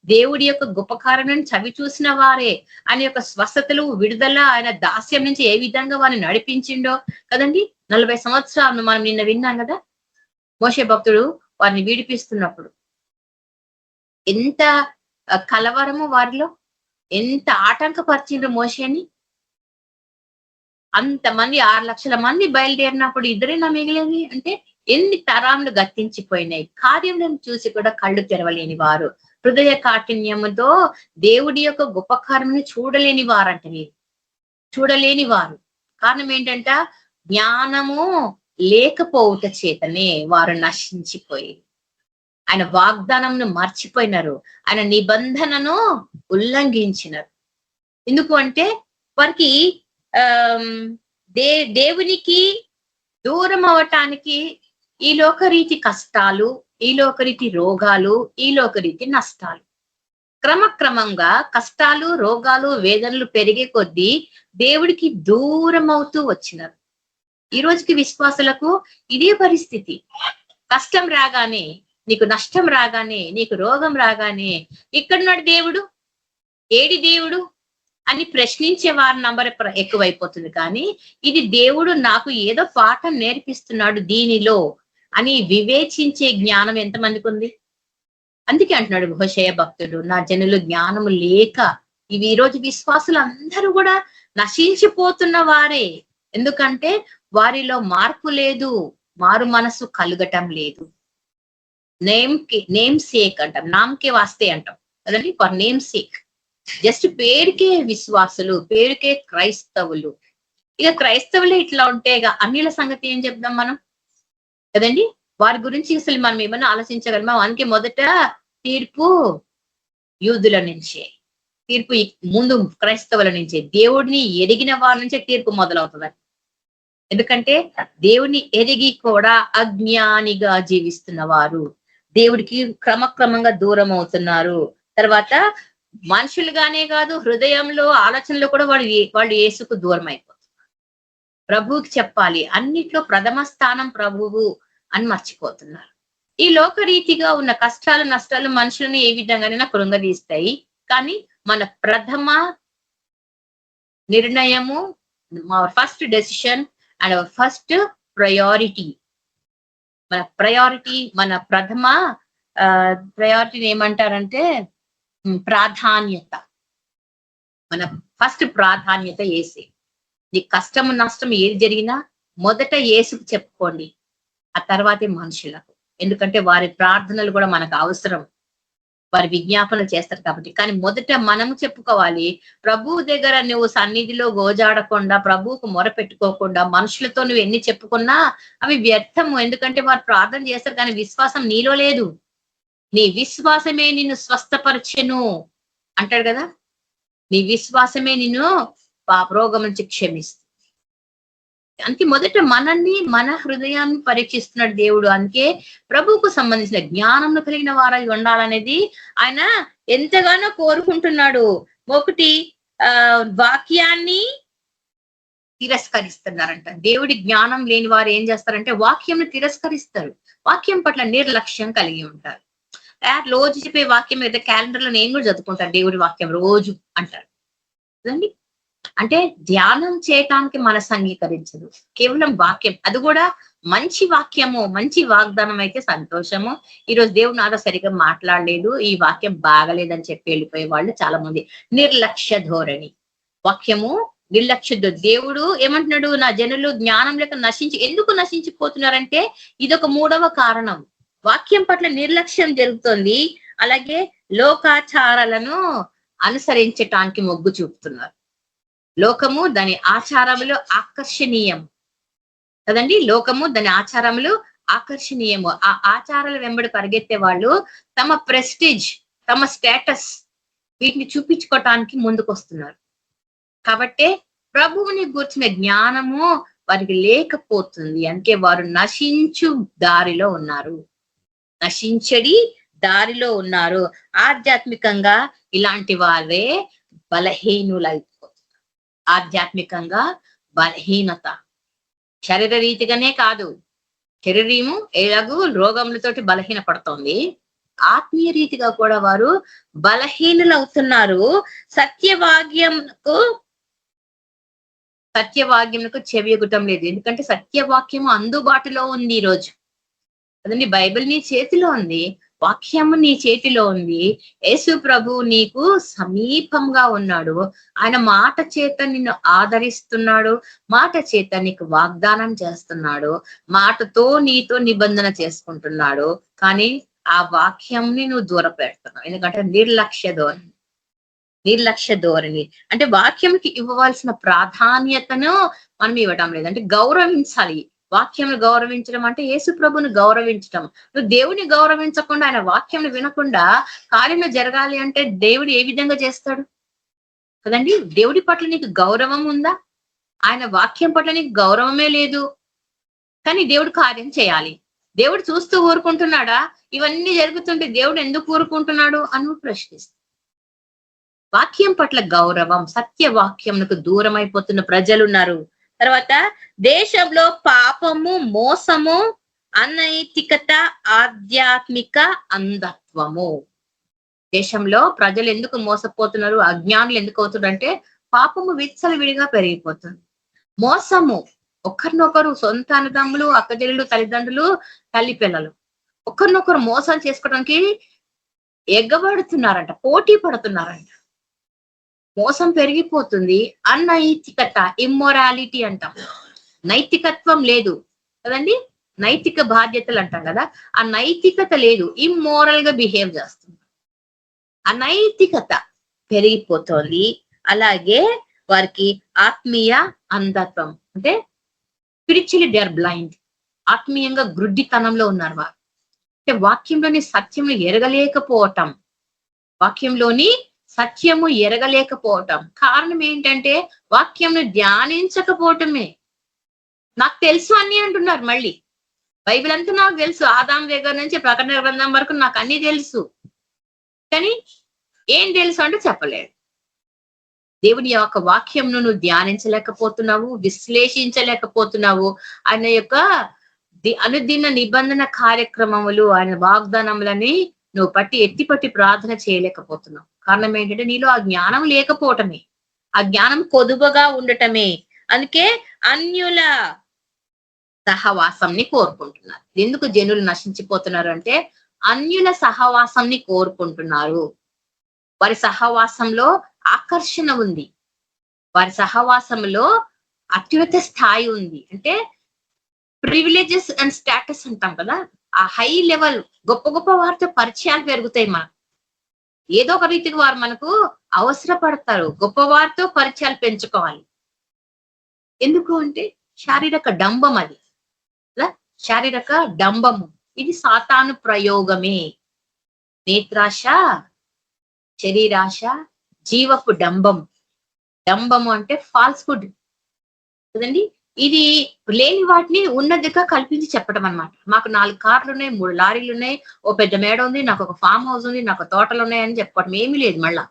దేవుడి యొక్క గొప్ప కార్యాలను చవి చూసిన వారే, ఆయన యొక్క స్వస్థతలు, విడుదల, ఆయన దాస్యం నుంచి ఏ విధంగా వారిని నడిపించిండో కదండి. 40 సంవత్సరాలు మనం నిన్న విన్నాం కదా. మోషే భక్తుడు వారిని విడిపిస్తున్నప్పుడు ఎంత కలవరము వారిలో, ఎంత ఆటంకపరిచిండ్రు మోషేని. అంతమంది 6 లక్షల మంది బయలుదేరినప్పుడు ఇద్దరైనా మిగిలింది అంటే ఎన్ని తరాలు గతించిపోయినాయి. కార్యములను చూసి కూడా కళ్ళు తెరవలేని వారు, హృదయ కాఠిన్యముతో దేవుడి యొక్క గొప్ప కార్యమును చూడలేని వారంట. మీరు చూడలేని వారు. కారణం ఏంటంట, జ్ఞానము లేకపోవుట చేతనే వారు నశించిపోయి, ఆయన వాగ్దానంను మర్చిపోయినారు, ఆయన నిబంధనను ఉల్లంఘించినారు. ఎందుకు అంటే వారికి దేవునికి దూరం అవటానికి ఈ లోకరీతి కష్టాలు, ఈ లోకరీతి రోగాలు, ఈ లోకరీతి నష్టాలు, క్రమక్రమంగా కష్టాలు, రోగాలు, వేదనలు పెరిగే కొద్దీ దేవుడికి దూరం అవుతూ వచ్చినారు. ఈ రోజుకి విశ్వాసులకు ఇదే పరిస్థితి. కష్టం రాగానే, నీకు నష్టం రాగానే, నీకు రోగం రాగానే, ఇక్కడున్నాడు దేవుడు, ఏడి దేవుడు అని ప్రశ్నించే వారి నంబర్ ఎక్కువైపోతుంది. కానీ ఇది దేవుడు నాకు ఏదో పాఠం నేర్పిస్తున్నాడు దీనిలో అని వివేచించే జ్ఞానం ఎంతమందికి ఉంది? అందుకే అంటున్నాడు హోషేయ భక్తుడు, నా జనులు జ్ఞానము లేక, ఇవి ఈ రోజు విశ్వాసులు అందరూ కూడా నశించిపోతున్న వారే. ఎందుకంటే వారిలో మార్పు లేదు, మారు మనసు కలుగటం లేదు. నేమ్ సేక్ అంటాం, నామకే వాస్తే అంటాం కదండి, ఫర్ నేమ్ సేక్. జస్ట్ పేరుకే విశ్వాసులు, పేరుకే క్రైస్తవులు. ఇక క్రైస్తవులే ఇట్లా ఉంటే అన్యుల సంగతి ఏం చెప్దాం మనం కదండి. వారి గురించి అసలు మనం ఏమన్నా ఆలోచించగలమా? అందుకే మొదట తీర్పు యూదుల నుంచే, తీర్పు ముందు క్రైస్తవుల నుంచే, దేవుడిని ఎరిగిన వారి నుంచే తీర్పు మొదలవుతుంది. ఎందుకంటే దేవుడిని ఎరిగి కూడా అజ్ఞానిగా జీవిస్తున్న వారు దేవుడికి క్రమక్రమంగా దూరం అవుతున్నారు. తర్వాత మనుషులుగానే కాదు, హృదయంలో, ఆలోచనలో కూడా వాళ్ళు యేసుకు దూరం అయిపోతున్నారు. ప్రభువుకి చెప్పాలి, అన్నిట్లో ప్రథమ స్థానం ప్రభువు అని మర్చిపోతున్నారు. ఈ లోకరీతిగా ఉన్న కష్టాలు, నష్టాలు మనుషులను ఏ విధంగానైనా కృంగదీస్తాయి. కానీ మన ప్రథమ నిర్ణయము, first decision and hour first priority, మన ప్రథమ ప్రయారిటీని ఏమంటారంటే ప్రాధాన్యత. మన ఫస్ట్ ప్రాధాన్యత యేసే. నీ కష్టము నష్టం ఏది జరిగినా మొదట యేసుకు చెప్పుకోండి, ఆ తర్వాతే మనుషులకు. ఎందుకంటే వారి ప్రార్థనలు కూడా మనకు అవసరం, వారి విజ్ఞాపనలు చేస్తారు కాబట్టి. కానీ మొదట మనము చెప్పుకోవాలి. ప్రభువు దగ్గర నువ్వు సన్నిధిలో గోజాడకుండా, ప్రభువుకు మొర పెట్టుకోకుండా, మనుషులతో నువ్వు ఎన్ని చెప్పుకున్నా అవి వ్యర్థము. ఎందుకంటే వారు ప్రార్థన చేస్తారు కానీ విశ్వాసం నీలో లేదు. నీ విశ్వాసమే నిన్ను స్వస్థపరచెను అంటాడు కదా, నీ విశ్వాసమే నిన్ను పాపరోగం నుంచి క్షమిస్తుంది. అందుకే మొదట మనల్ని, మన హృదయాన్ని పరీక్షిస్తున్నాడు దేవుడు. అందుకే ప్రభువుకు సంబంధించిన జ్ఞానంను కలిగిన వారై ఉండాలనేది ఆయన ఎంతగానో కోరుకుంటున్నాడు. ఒకటి వాక్యాన్ని తిరస్కరిస్తున్నారంట. దేవుడి జ్ఞానం లేని వారు ఏం చేస్తారంటే వాక్యంను తిరస్కరిస్తారు, వాక్యం పట్ల నిర్లక్ష్యం కలిగి ఉంటారు. రోజు చెప్పే వాక్యం అయితే క్యాలెండర్ లో నేను కూడా చదువుకుంటాను దేవుడి వాక్యం రోజు అంటారు కదండి. అంటే ధ్యానం చేయటానికి మనసు అంగీకరించదు, కేవలం వాక్యం, అది కూడా మంచి వాక్యము, మంచి వాగ్దానం అయితే సంతోషము. ఈరోజు దేవుడు నాతో సరిగ్గా మాట్లాడలేదు, ఈ వాక్యం బాగలేదని చెప్పి వెళ్ళిపోయే వాళ్ళు చాలా మంది. నిర్లక్ష్య ధోరణి, వాక్యము నిర్లక్ష్య. దేవుడు ఏమంటున్నాడు, నా జనులు జ్ఞానం లేక ఎందుకు నశించిపోతున్నారంటే ఇదొక మూడవ కారణం. వాక్యం పట్ల నిర్లక్ష్యం జరుగుతుంది. అలాగే లోకాచారాలను అనుసరించటానికి మొగ్గు చూపుతున్నారు. లోకము దాని ఆచారములు ఆకర్షణీయం కదండి, లోకము దాని ఆచారములు ఆకర్షణీయము. ఆ ఆచారాల వెంబడి పరిగెత్తే వాళ్ళు తమ ప్రెస్టీజ్, తమ స్టేటస్ వీటిని చూపించుకోవటానికి ముందుకు వస్తున్నారు. కాబట్టే ప్రభువుని గూర్చిన జ్ఞానము వారికి లేకపోతుంది. అందుకే వారు నశించు దారిలో ఉన్నారు, నశించడి దారిలో ఉన్నారు. ఆధ్యాత్మికంగా ఇలాంటి వారే బలహీనులైపోతున్నారు. ఆధ్యాత్మికంగా బలహీనత, శరీర రీతిగానే కాదు, శరీరము ఎలాగూ రోగములతోటి బలహీన పడుతోంది, ఆత్మీయ రీతిగా కూడా వారు బలహీనులవుతున్నారు. సత్యవాక్యములకు చెవియొగ్గటం లేదు. ఎందుకంటే సత్యవాక్యము అందుబాటులో ఉంది ఈరోజు కదండి. బైబిల్ నీ చేతిలో ఉంది, వాక్యము నీ చేతిలో ఉంది. యేసు ప్రభు నీకు సమీపంగా ఉన్నాడు. ఆయన మాట చేత నిన్ను ఆదరిస్తున్నాడు, మాట చేత నీకు వాగ్దానం చేస్తున్నాడు, మాటతో నీతో నిబంధన చేసుకుంటున్నాడు. కానీ ఆ వాక్యంని నువ్వు దూర పెడుతున్నావు, ఎందుకంటే నిర్లక్ష్య ధోరణి. నిర్లక్ష్య ధోరణి. అంటే వాక్యంకి ఇవ్వవలసిన ప్రాధాన్యతను మనం ఇవ్వటం లేదు. అంటే గౌరవించాలి. వాక్యంను గౌరవించడం అంటే యేసు ప్రభుని గౌరవించడం. నువ్వు దేవుని గౌరవించకుండా, ఆయన వాక్యం వినకుండా కార్యంలో జరగాలి అంటే దేవుడు ఏ విధంగా చేస్తాడు కదండి? దేవుడి పట్ల నీకు గౌరవం ఉందా? ఆయన వాక్యం పట్ల నీకు గౌరవమే లేదు, కానీ దేవుడు కార్యం చేయాలి. దేవుడు చూస్తూ ఊరుకుంటున్నాడా? ఇవన్నీ జరుగుతుంటే దేవుడు ఎందుకు ఊరుకుంటున్నాడు అని ప్రశ్నిస్తాడు. వాక్యం పట్ల గౌరవం, సత్య వాక్యంకు దూరం అయిపోతున్న ప్రజలున్నారు. తర్వాత దేశంలో పాపము, మోసము, అనైతికత, ఆధ్యాత్మిక అంధత్వము. దేశంలో ప్రజలు ఎందుకు మోసపోతున్నారు, అజ్ఞానులు ఎందుకు అవుతున్నారు అంటే పాపము విచ్చలవిడిగా పెరిగిపోతుంది. మోసము, ఒకరినొకరు సొంత అన్నదమ్ములు, అక్కచెల్లెలు, తల్లిదండ్రులు, తల్లి పిల్లలు ఒకరినొకరు మోసం చేసుకోవడానికి ఎగ్గబడుతున్నారంట, పోటీ పడుతున్నారంట. మోసం పెరిగిపోతుంది. అనైతికత, ఇమ్మొరాలిటీ అంటాం. నైతికత్వం లేదు కదండి, నైతిక బాధ్యతలు అంటాం కదా, ఆ నైతికత లేదు, ఇమ్మోరల్ గా బిహేవ్ చేస్తుంది. అనైతికత పెరిగిపోతుంది. అలాగే వారికి ఆత్మీయ అంధత్వం, అంటే స్పిరిచువల్లీ దే ఆర్ బ్లైండ్. ఆత్మీయంగా గ్రుడ్డితనంలో ఉన్నారు వారు. అంటే వాక్యంలోని సత్యము ఎరగలేకపోవటం, వాక్యంలోని సత్యము ఎరగలేకపోవటం. కారణం ఏంటంటే వాక్యంను ధ్యానించకపోవటమే. నాకు తెలుసు అన్ని అంటున్నారు. మళ్ళీ బైబిల్ అంతా నాకు తెలుసు, ఆదాం దగ్గర నుంచి ప్రకటన గ్రంథం వరకు నాకు అన్ని తెలుసు, కానీ ఏం తెలుసు అంటే చెప్పలేదు. దేవుని యొక్క వాక్యంను నువ్వు ధ్యానించలేకపోతున్నావు, విశ్లేషించలేకపోతున్నావు. ఆయన యొక్క అనుదిన నిబంధన కార్యక్రమములు, ఆయన వాగ్దానములని నువ్వు ఎత్తిపట్టి ప్రార్థన చేయలేకపోతున్నావు. కారణం ఏంటంటే నీలో ఆ జ్ఞానం లేకపోవటమే, ఆ జ్ఞానం కొదువగా ఉండటమే. అందుకే అన్యుల సహవాసంని కోరుకుంటున్నారు. ఎందుకు జనులు నశించిపోతున్నారు అంటే అన్యుల సహవాసంని కోరుకుంటున్నారు. వారి సహవాసంలో ఆకర్షణ ఉంది, వారి సహవాసంలో అత్యున్నత స్థాయి ఉంది. అంటే ప్రివిలేజెస్ అండ్ స్టేటస్ అంటాం కదా, ఆ హై లెవెల్ గొప్ప గొప్ప వారితో పరిచయాలు పెరుగుతాయి. మనకు ఏదో ఒక రీతికి వారు మనకు అవసరపడతారు. గొప్ప వారితో పరిచయాలు పెంచుకోవాలి. ఎందుకు అంటే శారీరక డంబం, అది శారీరక డంబము. ఇది సాతాను ప్రయోగమే. నేత్రాశ, శరీరాశ, జీవపు డంబం. డంబము అంటే ఫాల్స్హుడ్ కదండి. ఇది లేని వాటిని ఉన్నదిగా కల్పించి చెప్పడం అన్నమాట. మాకు 4 కార్లు ఉన్నాయి, 3 లారీలు ఉన్నాయి, ఓ పెద్ద మేడ ఉంది, నాకు ఒక ఫామ్ హౌస్ ఉంది, నాకు తోటలు ఉన్నాయని చెప్పడం ఏమీ లేదు. మళ్ళా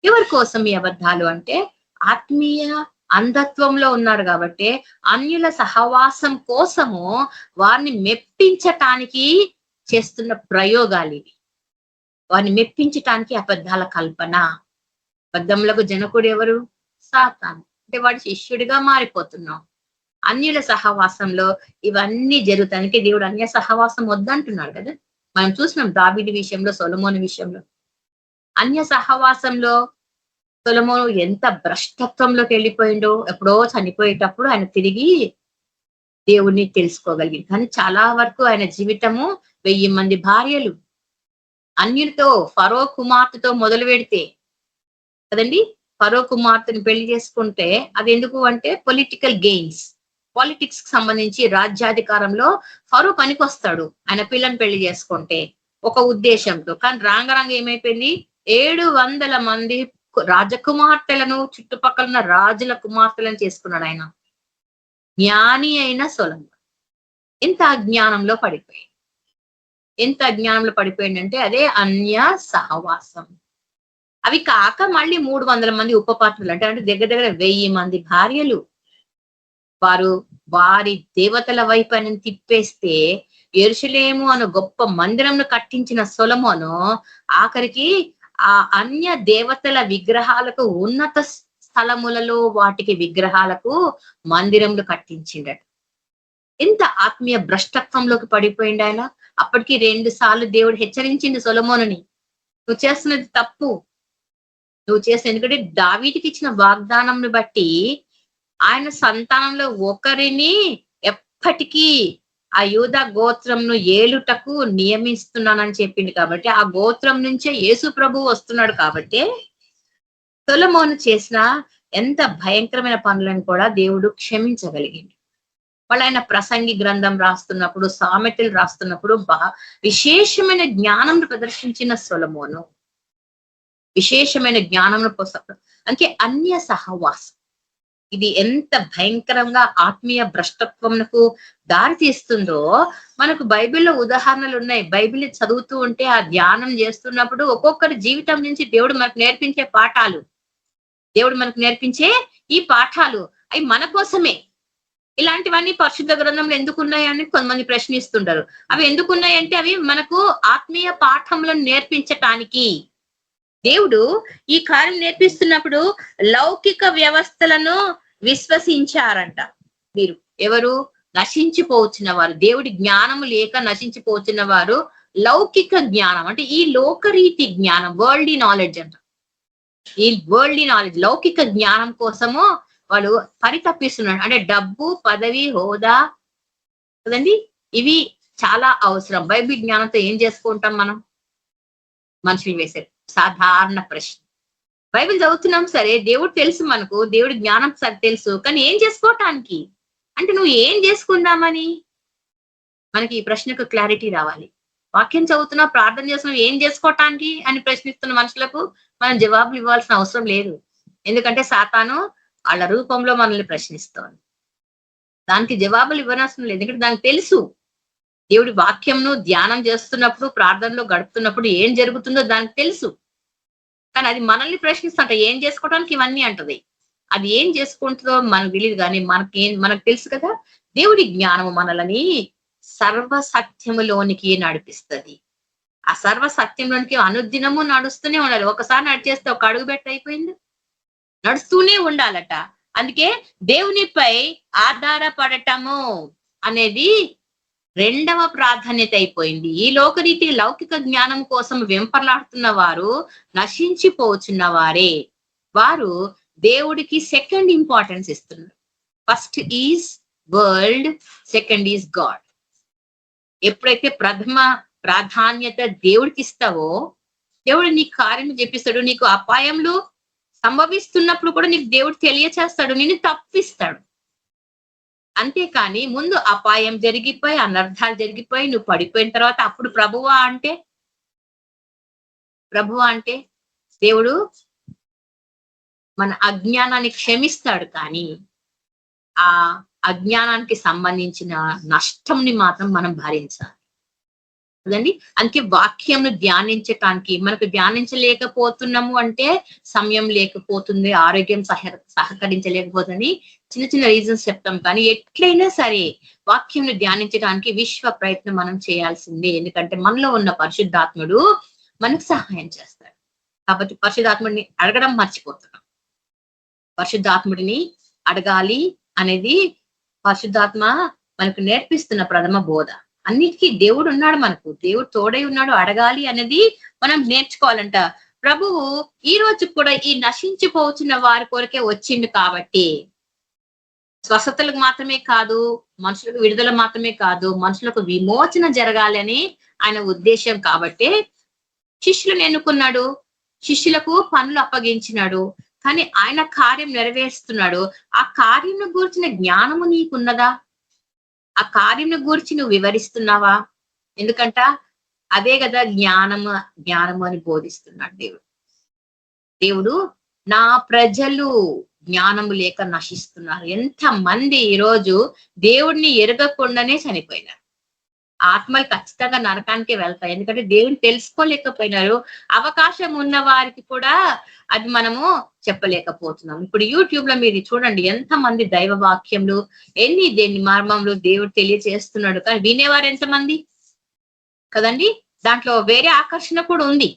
ఎవరి కోసం ఈ అబద్ధాలు అంటే ఆత్మీయ అంధత్వంలో ఉన్నారు కాబట్టి అన్యుల సహవాసం కోసము వారిని మెప్పించటానికి చేస్తున్న ప్రయోగాలు ఇవి. వారిని మెప్పించటానికి అబద్ధాల కల్పన. అబద్ధములకు జనకుడు ఎవరు? సాతాను. అంటే వాడి శిష్యుడిగా మారిపోతున్నాం. అన్యుల సహవాసంలో ఇవన్నీ జరుగుతానికి దేవుడు అన్య సహవాసం వద్దంటున్నాడు కదా. మనం చూసినాం దావీదు విషయంలో, సొలొమోను విషయంలో. అన్య సహవాసంలో సొలొమోను ఎంత భ్రష్టత్వంలోకి వెళ్ళిపోయిండో. ఎప్పుడో చనిపోయేటప్పుడు ఆయన తిరిగి దేవుణ్ణి తెలుసుకోగలిగింది. కానీ చాలా వరకు ఆయన జీవితము 1000 మంది భార్యలు, అన్యులతో, ఫరో కుమార్తెతో మొదలు పెడితే కదండి. ఫరో కుమార్తెను పెళ్లి చేసుకుంటే అది ఎందుకు అంటే పొలిటికల్ గెయిన్స్, పాలిటిక్స్ కి సంబంధించి రాజ్యాధికారంలో ఫరో పనికొస్తాడు ఆయన పిల్లని పెళ్లి చేసుకుంటే ఒక ఉద్దేశంతో. కానీ రాంగరంగ ఏమైపోయింది, 700 మంది రాజకుమార్తెలను, చుట్టుపక్కల ఉన్న రాజుల కుమార్తెలను చేసుకున్నాడు ఆయన. జ్ఞాని అయిన సొలొమోను ఎంత అజ్ఞానంలో పడిపోయింది, ఎంత అజ్ఞానంలో పడిపోయిందంటే అదే అన్య సహవాసం. అవి కాక మళ్ళీ 300 మంది ఉపపాత్రులు, అంటే దగ్గర దగ్గర 1000 మంది భార్యలు. వారు వారి దేవతల వైపు తిప్పేస్తే యెరూషలేము అనే గొప్ప మందిరంను కట్టించిన సొలొమోను ఆఖరికి ఆ అన్య దేవతల విగ్రహాలకు ఉన్నత స్థలములలో వాటికి విగ్రహాలకు మందిరంలు కట్టించిండట. ఎంత ఆత్మీయ భ్రష్టత్వంలోకి పడిపోయింది ఆయన. అప్పటికి 2 సార్లు దేవుడు హెచ్చరించింది సొలొమోనుని, నువ్వు చేస్తున్నది తప్పు, నువ్వు చేసిన. ఎందుకంటే దావీదుకి ఇచ్చిన వాగ్దానంను బట్టి ఆయన సంతానంలో ఒకరిని ఎప్పటికీ ఆ యూదా గోత్రంను ఏలుటకు నియమిస్తున్నానని చెప్పింది. కాబట్టి ఆ గోత్రం నుంచే యేసు ప్రభు వస్తున్నాడు. కాబట్టి సొలొమోను చేసిన ఎంత భయంకరమైన పనులను కూడా దేవుడు క్షమించగలిగింది. వాళ్ళు ఆయన ప్రసంగి గ్రంథం రాస్తున్నప్పుడు, సామెతలు రాస్తున్నప్పుడు విశేషమైన జ్ఞానం ప్రదర్శించిన సొలొమోను, విశేషమైన జ్ఞానం అంటే అన్య సహవాసం, ఇది ఎంత భయంకరంగా ఆత్మీయ భ్రష్టత్వంకు దారి తీస్తుందో మనకు బైబిల్లో ఉదాహరణలు ఉన్నాయి. బైబిల్ చదువుతూ ఉంటే, ఆ ధ్యానం చేస్తున్నప్పుడు ఒక్కొక్కరి జీవితం నుంచి దేవుడు మనకు నేర్పించే పాఠాలు, దేవుడు మనకు నేర్పించే ఈ పాఠాలు అవి మన కోసమే. ఇలాంటివన్నీ పరిశుద్ధ గ్రంథంలో ఎందుకు ఉన్నాయని కొంతమంది ప్రశ్నిస్తుంటారు. అవి ఎందుకున్నాయంటే అవి మనకు ఆత్మీయ పాఠములను నేర్పించటానికి. దేవుడు ఈ కార్యం నేర్పిస్తున్నప్పుడు లౌకిక వ్యవస్థలను విశ్వసించారంట. మీరు ఎవరు? నశించిపోవచ్చిన వారు, దేవుడి జ్ఞానము లేక నశించిపోవచ్చిన వారు లౌకిక జ్ఞానం అంటే ఈ లోకరీతి జ్ఞానం, వరల్డ్లీ నాలెడ్జ్ అంట. ఈ వరల్డ్లీ నాలెడ్జ్, లౌకిక జ్ఞానం కోసము వాళ్ళు పరితపిస్తున్నారు. అంటే డబ్బు, పదవి, హోదా కదండి, ఇవి చాలా అవసరం. బైబిల్ జ్ఞానంతో ఏం చేసుకుంటాం మనం? మనుషులు వేసే సాధారణ ప్రశ్న. బైబిల్ చదువుతున్నాం సరే, దేవుడు తెలుసు మనకు, దేవుడి జ్ఞానం సరే తెలుసు, కానీ ఏం చేసుకోవటానికి? అంటే నువ్వు ఏం చేసుకుందామని మనకి ఈ ప్రశ్నకు క్లారిటీ రావాలి. వాక్యం చదువుతున్నావు, ప్రార్థన చేస్తున్నావు, ఏం చేసుకోవటానికి అని ప్రశ్నిస్తున్న మనుషులకు మనం జవాబులు ఇవ్వాల్సిన అవసరం లేదు. ఎందుకంటే సాతాను వాళ్ళ రూపంలో మనల్ని ప్రశ్నిస్తోంది. దానికి జవాబులు ఇవ్వనవసరం లేదు, ఎందుకంటే దానికి తెలుసు దేవుడి వాక్యంను ధ్యానం చేస్తున్నప్పుడు, ప్రార్థనలో గడుపుతున్నప్పుడు ఏం జరుగుతుందో దానికి తెలుసు. కానీ అది మనల్ని ప్రశ్నిస్తుంట, ఏం చేసుకోవడానికి ఇవన్నీ అంటది. అది ఏం చేసుకుంటుందో మనకు తెలియదు, కానీ మనకు తెలుసు కదా, దేవుడి జ్ఞానము మనల్ని సర్వసత్యములోనికి నడిపిస్తుంది. ఆ సర్వసత్యంలోనికి అనుదినము నడుస్తూనే ఉండాలి. ఒకసారి నడిచేస్తే ఒక అడుగు బెట్ట అయిపోయింది, నడుస్తూనే ఉండాలట. అందుకే దేవునిపై ఆధారపడటము అనేది రెండవ ప్రాధాన్యత అయిపోయింది. ఈ లోకరీతి లౌకిక జ్ఞానం కోసం వెంపర్లాడుతున్న వారు నశించిపోతున్న వారే. వారు దేవుడికి సెకండ్ ఇంపార్టెన్స్ ఇస్తున్నారు. First is world, second is God. ఎప్పుడైతే ప్రథమ ప్రాధాన్యత దేవుడికి ఇస్తావో, దేవుడు నీ కార్యం చెప్పిస్తాడు. నీకు అపాయంలో సంభవిస్తున్నప్పుడు కూడా నీకు దేవుడు తెలియచేస్తాడు, నిన్ను తప్పిస్తాడు. అంతేకాని ముందు అపాయం జరిగిపోయి, అనర్థాలు జరిగిపోయి, నువ్వు పడిపోయిన తర్వాత అప్పుడు ప్రభువా అంటే దేవుడు మన అజ్ఞానాన్ని క్షమిస్తాడు, కానీ ఆ అజ్ఞానానికి సంబంధించిన నష్టంని మాత్రం మనం భరించాలి కదండి. అందుకే వాక్యంను ధ్యానించటానికి మనకు ధ్యానించలేకపోతున్నాము అంటే సమయం లేకపోతుంది, ఆరోగ్యం సహకరించలేకపోతుంది, చిన్న చిన్న రీజన్స్ చెప్తాం. కానీ ఎట్లయినా సరే వాక్యంను ధ్యానించడానికి విశ్వ ప్రయత్నం మనం చేయాల్సిందే. ఎందుకంటే మనలో ఉన్న పరిశుద్ధాత్ముడు మనకు సహాయం చేస్తాడు. కాబట్టి పరిశుద్ధాత్ముడిని అడగడం మర్చిపోతున్నాం. పరిశుద్ధాత్ముడిని అడగాలి అనేది పరిశుద్ధాత్మ మనకు నేర్పిస్తున్న ప్రథమ బోధ. అన్నిటికీ దేవుడు ఉన్నాడు, మనకు దేవుడు తోడై ఉన్నాడు. అడగాలి అనేది మనం నేర్చుకోవాలంట. ప్రభువు ఈ రోజు కూడా ఈ నశించిపోతున్న వారి కొరకే వచ్చిండు కాబట్టి, స్వస్థతలకు మాత్రమే కాదు, మనుషులకు విడుదల మాత్రమే కాదు, మనుషులకు విమోచన జరగాలి అని ఆయన ఉద్దేశం. కాబట్టి శిష్యులను ఎన్నుకున్నాడు, శిష్యులకు పనులు అప్పగించినాడు, కానీ ఆయన కార్యం నెరవేరుస్తున్నాడు. ఆ కార్యం గురించిన జ్ఞానము నీకున్నదా? ఆ కార్యం గురించి నువ్వు వివరిస్తున్నావా? ఎందుకంట అదే కదా జ్ఞానము అని బోధిస్తున్నాడు దేవుడు. నా ప్రజలు జ్ఞానము లేక నశిస్తున్నారు. ఎంత మంది ఈరోజు దేవుడిని ఎరగకుండానే చనిపోయినారు. ఆత్మలు ఖచ్చితంగా నరకానికి వెళ్తాయి, ఎందుకంటే దేవుని తెలుసుకోలేకపోయినారు. అవకాశం ఉన్న వారికి కూడా అది మనము చెప్పలేకపోతున్నాం. ఇప్పుడు యూట్యూబ్ లో మీరు చూడండి, ఎంత మంది దైవ వాక్యములు, దేని మర్మములు దేవుడు తెలియజేస్తున్నాడు, కానీ వినేవారు ఎంతమంది కదండి. దాంట్లో వేరే ఆకర్షణ కూడా ఉంది.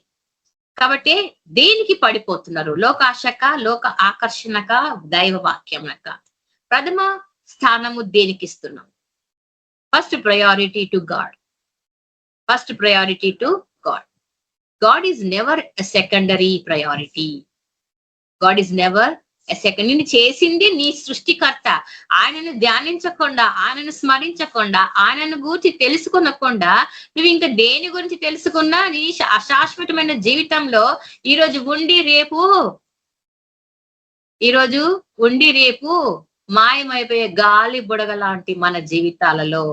కాబట్టి దేనికి పడిపోతున్నారు? లోకాశక, లోక ఆకర్షణక, దైవ వాక్యమునక ప్రథమ స్థానము దేనికి ఇస్తున్నాం? First priority to God. First priority to God. God is never a secondary priority. God is never a second. నిన్ను చేసింది నీ సృష్టికర్త. ఆయనను ధ్యానించకుండా, ఆయనను స్మరించకుండా, ఆయనను గురించి తెలుసుకునకుండా నువ్వు ఇంకా దేని గురించి తెలుసుకున్నా నీ అశాశ్వతమైన జీవితంలో ఈరోజు ఉండి రేపు ఈరోజు ఉండి రేపు మాయమైపోయే గాలి బుడగ లాంటి మన జీవితాలలో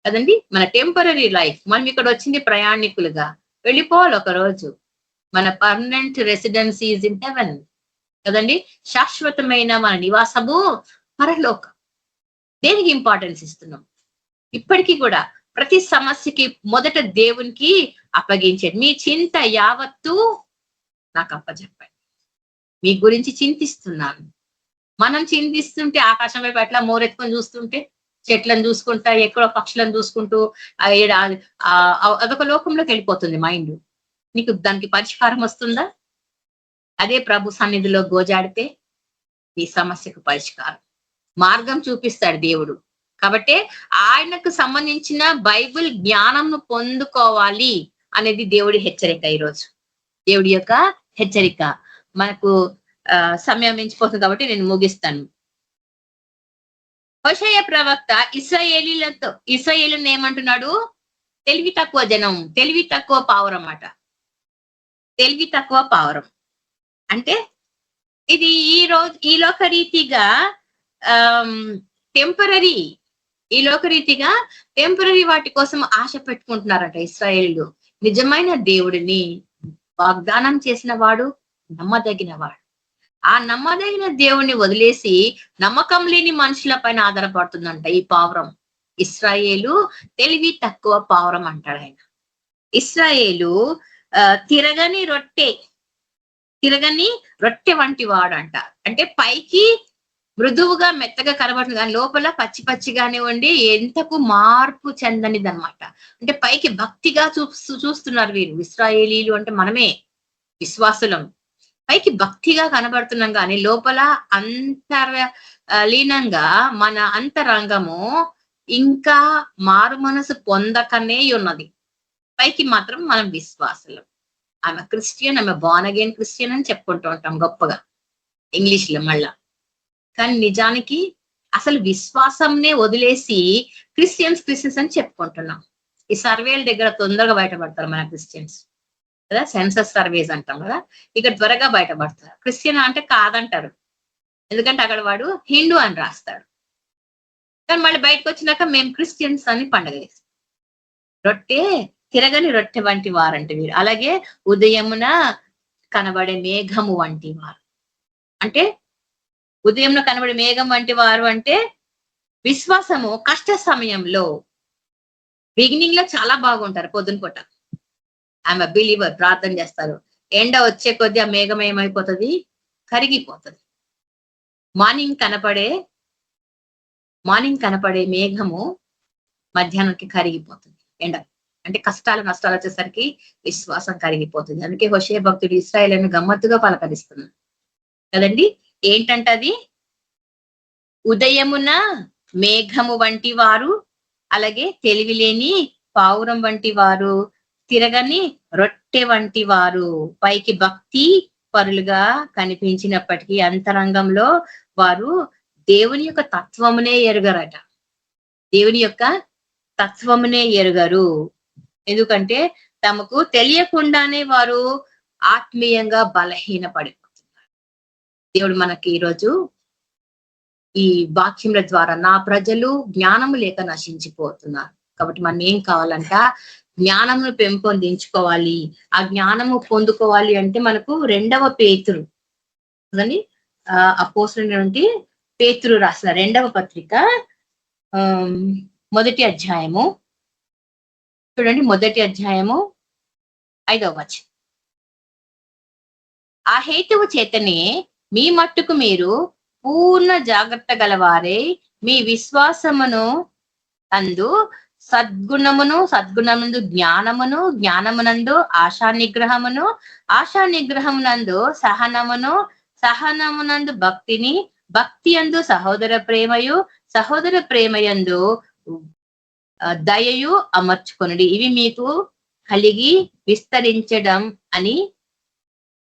కదండి, మన టెంపరరీ లైఫ్. మనం ఇక్కడ వచ్చింది ప్రయాణికులుగా, వెళ్ళిపోవాలి ఒక రోజు. మన permanent residency is in heaven కదండి. శాశ్వతమైన మన నివాసము పరలోకం. దేనికి ఇంపార్టెన్స్ ఇస్తున్నాం? ఇప్పటికీ కూడా ప్రతి సమస్యకి మొదట దేవునికి అప్పగించండి. మీ చింత యావత్తు నాకు అప్పచెప్పండి. మీ గురించి చింతిస్తున్నాను. మనం చింతిస్తుంటే ఆకాశం వైపు ఎట్లా మోరెత్తుకొని చూస్తుంటే, చెట్లను చూసుకుంటా, ఎక్కడో పక్షులను చూసుకుంటూ అదొక లోకంలోకి వెళ్ళిపోతుంది మైండ్. నీకు దానికి పరిష్కారం వస్తుందా? అదే ప్రభు సన్నిధిలో గోజాడితే ఈ సమస్యకు పరిష్కారం, మార్గం చూపిస్తాడు దేవుడు. కాబట్టి ఆయనకు సంబంధించిన బైబిల్ జ్ఞానంను పొందుకోవాలి అనేది దేవుడి హెచ్చరిక. ఈరోజు దేవుడి యొక్క హెచ్చరిక. మనకు సమయం మించిపోతుంది కాబట్టి నేను ముగిస్తాను. హోషేయ ప్రవక్త ఇశ్రాయేలుని ఏమంటున్నాడు? తెలివి తక్కువ జనం, తెలివి తక్కువ పావురం అన్నమాట. తెలివి తక్కువ పావురం అంటే ఇది ఈ లోకరీతిగా టెంపరరీ వాటి కోసం ఆశ పెట్టుకుంటున్నారట ఇశ్రాయేలు. నిజమైన దేవుడిని వాగ్దానం చేసిన వాడు నమ్మదగిన వాడు. ఆ నమ్మదగిన దేవుణ్ణి వదిలేసి నమ్మకం లేని మనుషుల పైన ఆధారపడుతుందంట ఈ పావురం. ఇశ్రాయేలు తెలివి తక్కువ పావురం అంటాడు ఆయన. ఇశ్రాయేలు తిరగని రొట్టె వంటి వాడు అంట. అంటే పైకి మృదువుగా మెత్తగా కనబడుతుంది కానీ లోపల పచ్చి పచ్చిగానే ఉండి ఎంతకు మార్పు చెందనిది అనమాట. అంటే పైకి భక్తిగా చూస్తున్నారు వీరు. ఇశ్రాయేలీలు అంటే మనమే విశ్వాసులం. పైకి భక్తిగా కనబడుతున్నాం కానీ లోపల లీనంగా మన అంతరంగము ఇంకా మారు మనసు పొందకనే ఉన్నది. పైకి మాత్రం మనం విశ్వాసులం. ఆమె క్రిస్టియన్, ఆమె బార్న్ అగైన్ క్రిస్టియన్ అని చెప్పుకుంటూ ఉంటాం గొప్పగా ఇంగ్లీష్ లో మళ్ళా. కానీ నిజానికి అసలు విశ్వాసంనే వదిలేసి క్రిస్టియన్స్ అని చెప్పుకుంటున్నాం. ఈ సర్వేల దగ్గర తొందరగా బయటపడతారు మన క్రిస్టియన్స్ కదా. సెన్సస్ సర్వేస్ అంటాం కదా, ఇక్కడ త్వరగా బయటపడతారు. క్రిస్టియన్ అంటే కాదంటారు, ఎందుకంటే అక్కడ వాడు హిందూ అని రాస్తాడు. కానీ మళ్ళీ బయటకు వచ్చినాక మేము క్రిస్టియన్స్ అని పండగ చేస్తాం. తిరగని రొట్టె వంటి వారంటే వీరు. అలాగే ఉదయమున కనబడే మేఘము వంటి వారు. అంటే ఉదయంలో కనబడే మేఘం వంటి వారు అంటే విశ్వాసము కష్ట సమయంలో బిగినింగ్ లో చాలా బాగుంటారు. పొద్దున పూట ఆమె బిలీవర్, ప్రార్థన చేస్తారు. ఎండ వచ్చే కొద్దీ ఆ మేఘం ఏమైపోతుంది? కరిగిపోతుంది. మార్నింగ్ కనపడే మేఘము మధ్యాహ్నానికి కరిగిపోతుంది. ఎండ అంటే కష్టాలు నష్టాలు వచ్చేసరికి విశ్వాసం కరిగిపోతుంది. అందుకే హోషేయ భక్తుడు ఇశ్రాయేలును గమ్మత్తుగా పలకరిస్తున్నాడు కదండి. ఏంటంటది? ఉదయమున మేఘము వంటి వారు, అలాగే తెలివిలేని పావురం వంటి వారు, తిరగని రొట్టె వంటి వారు. పైకి భక్తి పరులుగా కనిపించినప్పటికీ అంతరంగంలో వారు దేవుని యొక్క తత్వమునే ఎరుగరట. దేవుని యొక్క తత్వమునే ఎరుగరు. ఎందుకంటే తమకు తెలియకుండానే వారు ఆత్మీయంగా బలహీన పడిపోతున్నారు. దేవుడు మనకి ఈరోజు ఈ వాక్యముల ద్వారా నా ప్రజలు జ్ఞానము లేక నశించిపోతున్నారు. కాబట్టి మనం ఏం కావాలంట? జ్ఞానమును పెంపొందించుకోవాలి. ఆ జ్ఞానము పొందుకోవాలి అంటే మనకు 2వ పేతురు అని అపోస్తలుడైన పేతురు రాసిన 2వ పత్రిక 1వ అధ్యాయము చూడండి. 1వ అధ్యాయము 5వ వచనం. ఆ హేతువు చేతనే మీ మట్టుకు మీరు పూర్ణ జాగ్రత్త గలవారే మీ విశ్వాసమును అందు సద్గుణమునందు జ్ఞానమును, జ్ఞానమునందు ఆశా నిగ్రహమునందు సహనమునందు భక్తిని, భక్తి అందు సహోదర ప్రేమయు, సహోదర ప్రేమయందు దయయు అమర్చుకొనుడి. ఇవి మీకు కలిగి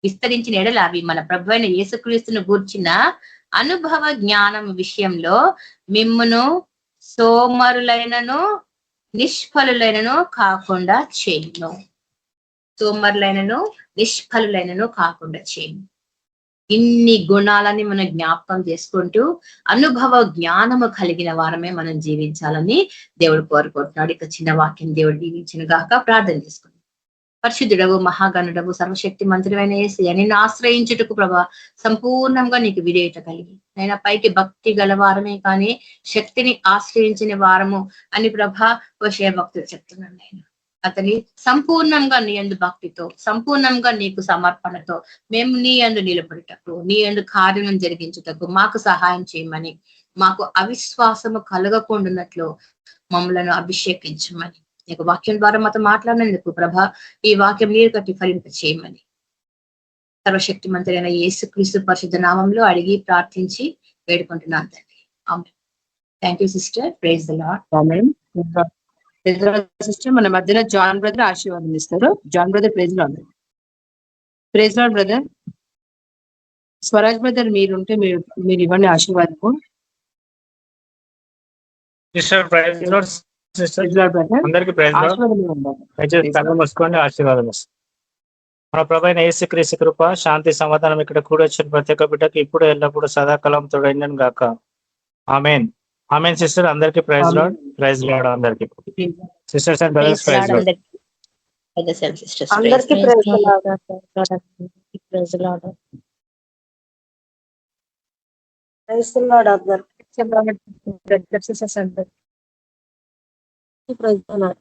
విస్తరించిన ఎడల అవి మన ప్రభువైన యేసుక్రీస్తును గూర్చిన అనుభవ జ్ఞానం విషయంలో మిమ్మును సోమరులైనను నిష్ఫలులైనను కాకుండా చేయును. ఇన్ని గుణాలని మనం జ్ఞాపకం చేసుకుంటూ అనుభవ జ్ఞానము కలిగిన వారమే మనం జీవించాలని దేవుడు కోరుకుంటున్నాడు. ఇక చిన్న వాక్యం దేవుడు దీవించిన గాక ప్రార్థన చేసుకుంటాం. పరిశుద్ధుడవు, మహాగణుడవు, సర్వశక్తి మంత్రుడైన యేసయ్య, నిన్ను ఆశ్రయించుటకు ప్రభా సంపూర్ణంగా నీకు విధేయత కలిగి నైనా పైకి భక్తి గల వారమే కానీ శక్తిని ఆశ్రయించిన వారము అని ప్రభా హోషేయ భక్తుడు చెప్తున్నాను. నేను అతని సంపూర్ణంగా నీ యందు భక్తితో, సంపూర్ణంగా నీకు సమర్పణతో మేము నీ యందు నిలబడుటకు, నీ యందు కార్యం జరిగించుటకు మాకు సహాయం చేయమని, మాకు అవిశ్వాసము కలగకుండాన్నట్లు మమ్మలను అభిషేకించమని, నీకు వాక్యం ద్వారా మాతో మాట్లాడినందుకు ప్రభా ఈ వాక్యం నీరు కట్టి ఫలింప చేయమని సర్వశక్తి మంత్రైన యేసుక్రీస్తు పరిశుద్ధ నామంలో అడిగి ప్రార్థించి వేడుకుంటున్నాను తండ్రి. Amen. Thank you sister. Praise the lord. Sister మన మధ్యలో జాన్ బ్రదర్ ఆశీర్వాదం ఇస్తారు. John brother praise lord. Praise lord brother. Swaraj brother మీరుంటే మీరు ఇవ్వండి ఆశీర్వాదము. Sister praise lord. Sister praise lord brother. అందరికీ ప్రైజ్ లార్డ్. ఆశీర్వాదం ఇవ్వండి. దయచేసి కళ్ళు మూసుకోండి, ఆశీర్వాదం ఇస్తాం. మన ప్రభువైన యేసుక్రీస్తు కృప, శాంతి, సమాధానం ఇక్కడ కూడి వచ్చిన ప్రతి ఒక్క బిడ్డకి ఇప్పుడు ఎల్లప్పుడు సదాకాలం తోడైండను గాక. ఆమేన్. ఆమేన్. సిస్టర్ అందరికీ ప్రైజ్ లార్డ్. ప్రైజ్ లార్డ్ అందరికీ. Sisters and brothers praise lord. అందరికీ praise lord. Praise lord. Praise lord అందరికీ. Praise lord. Praise lord.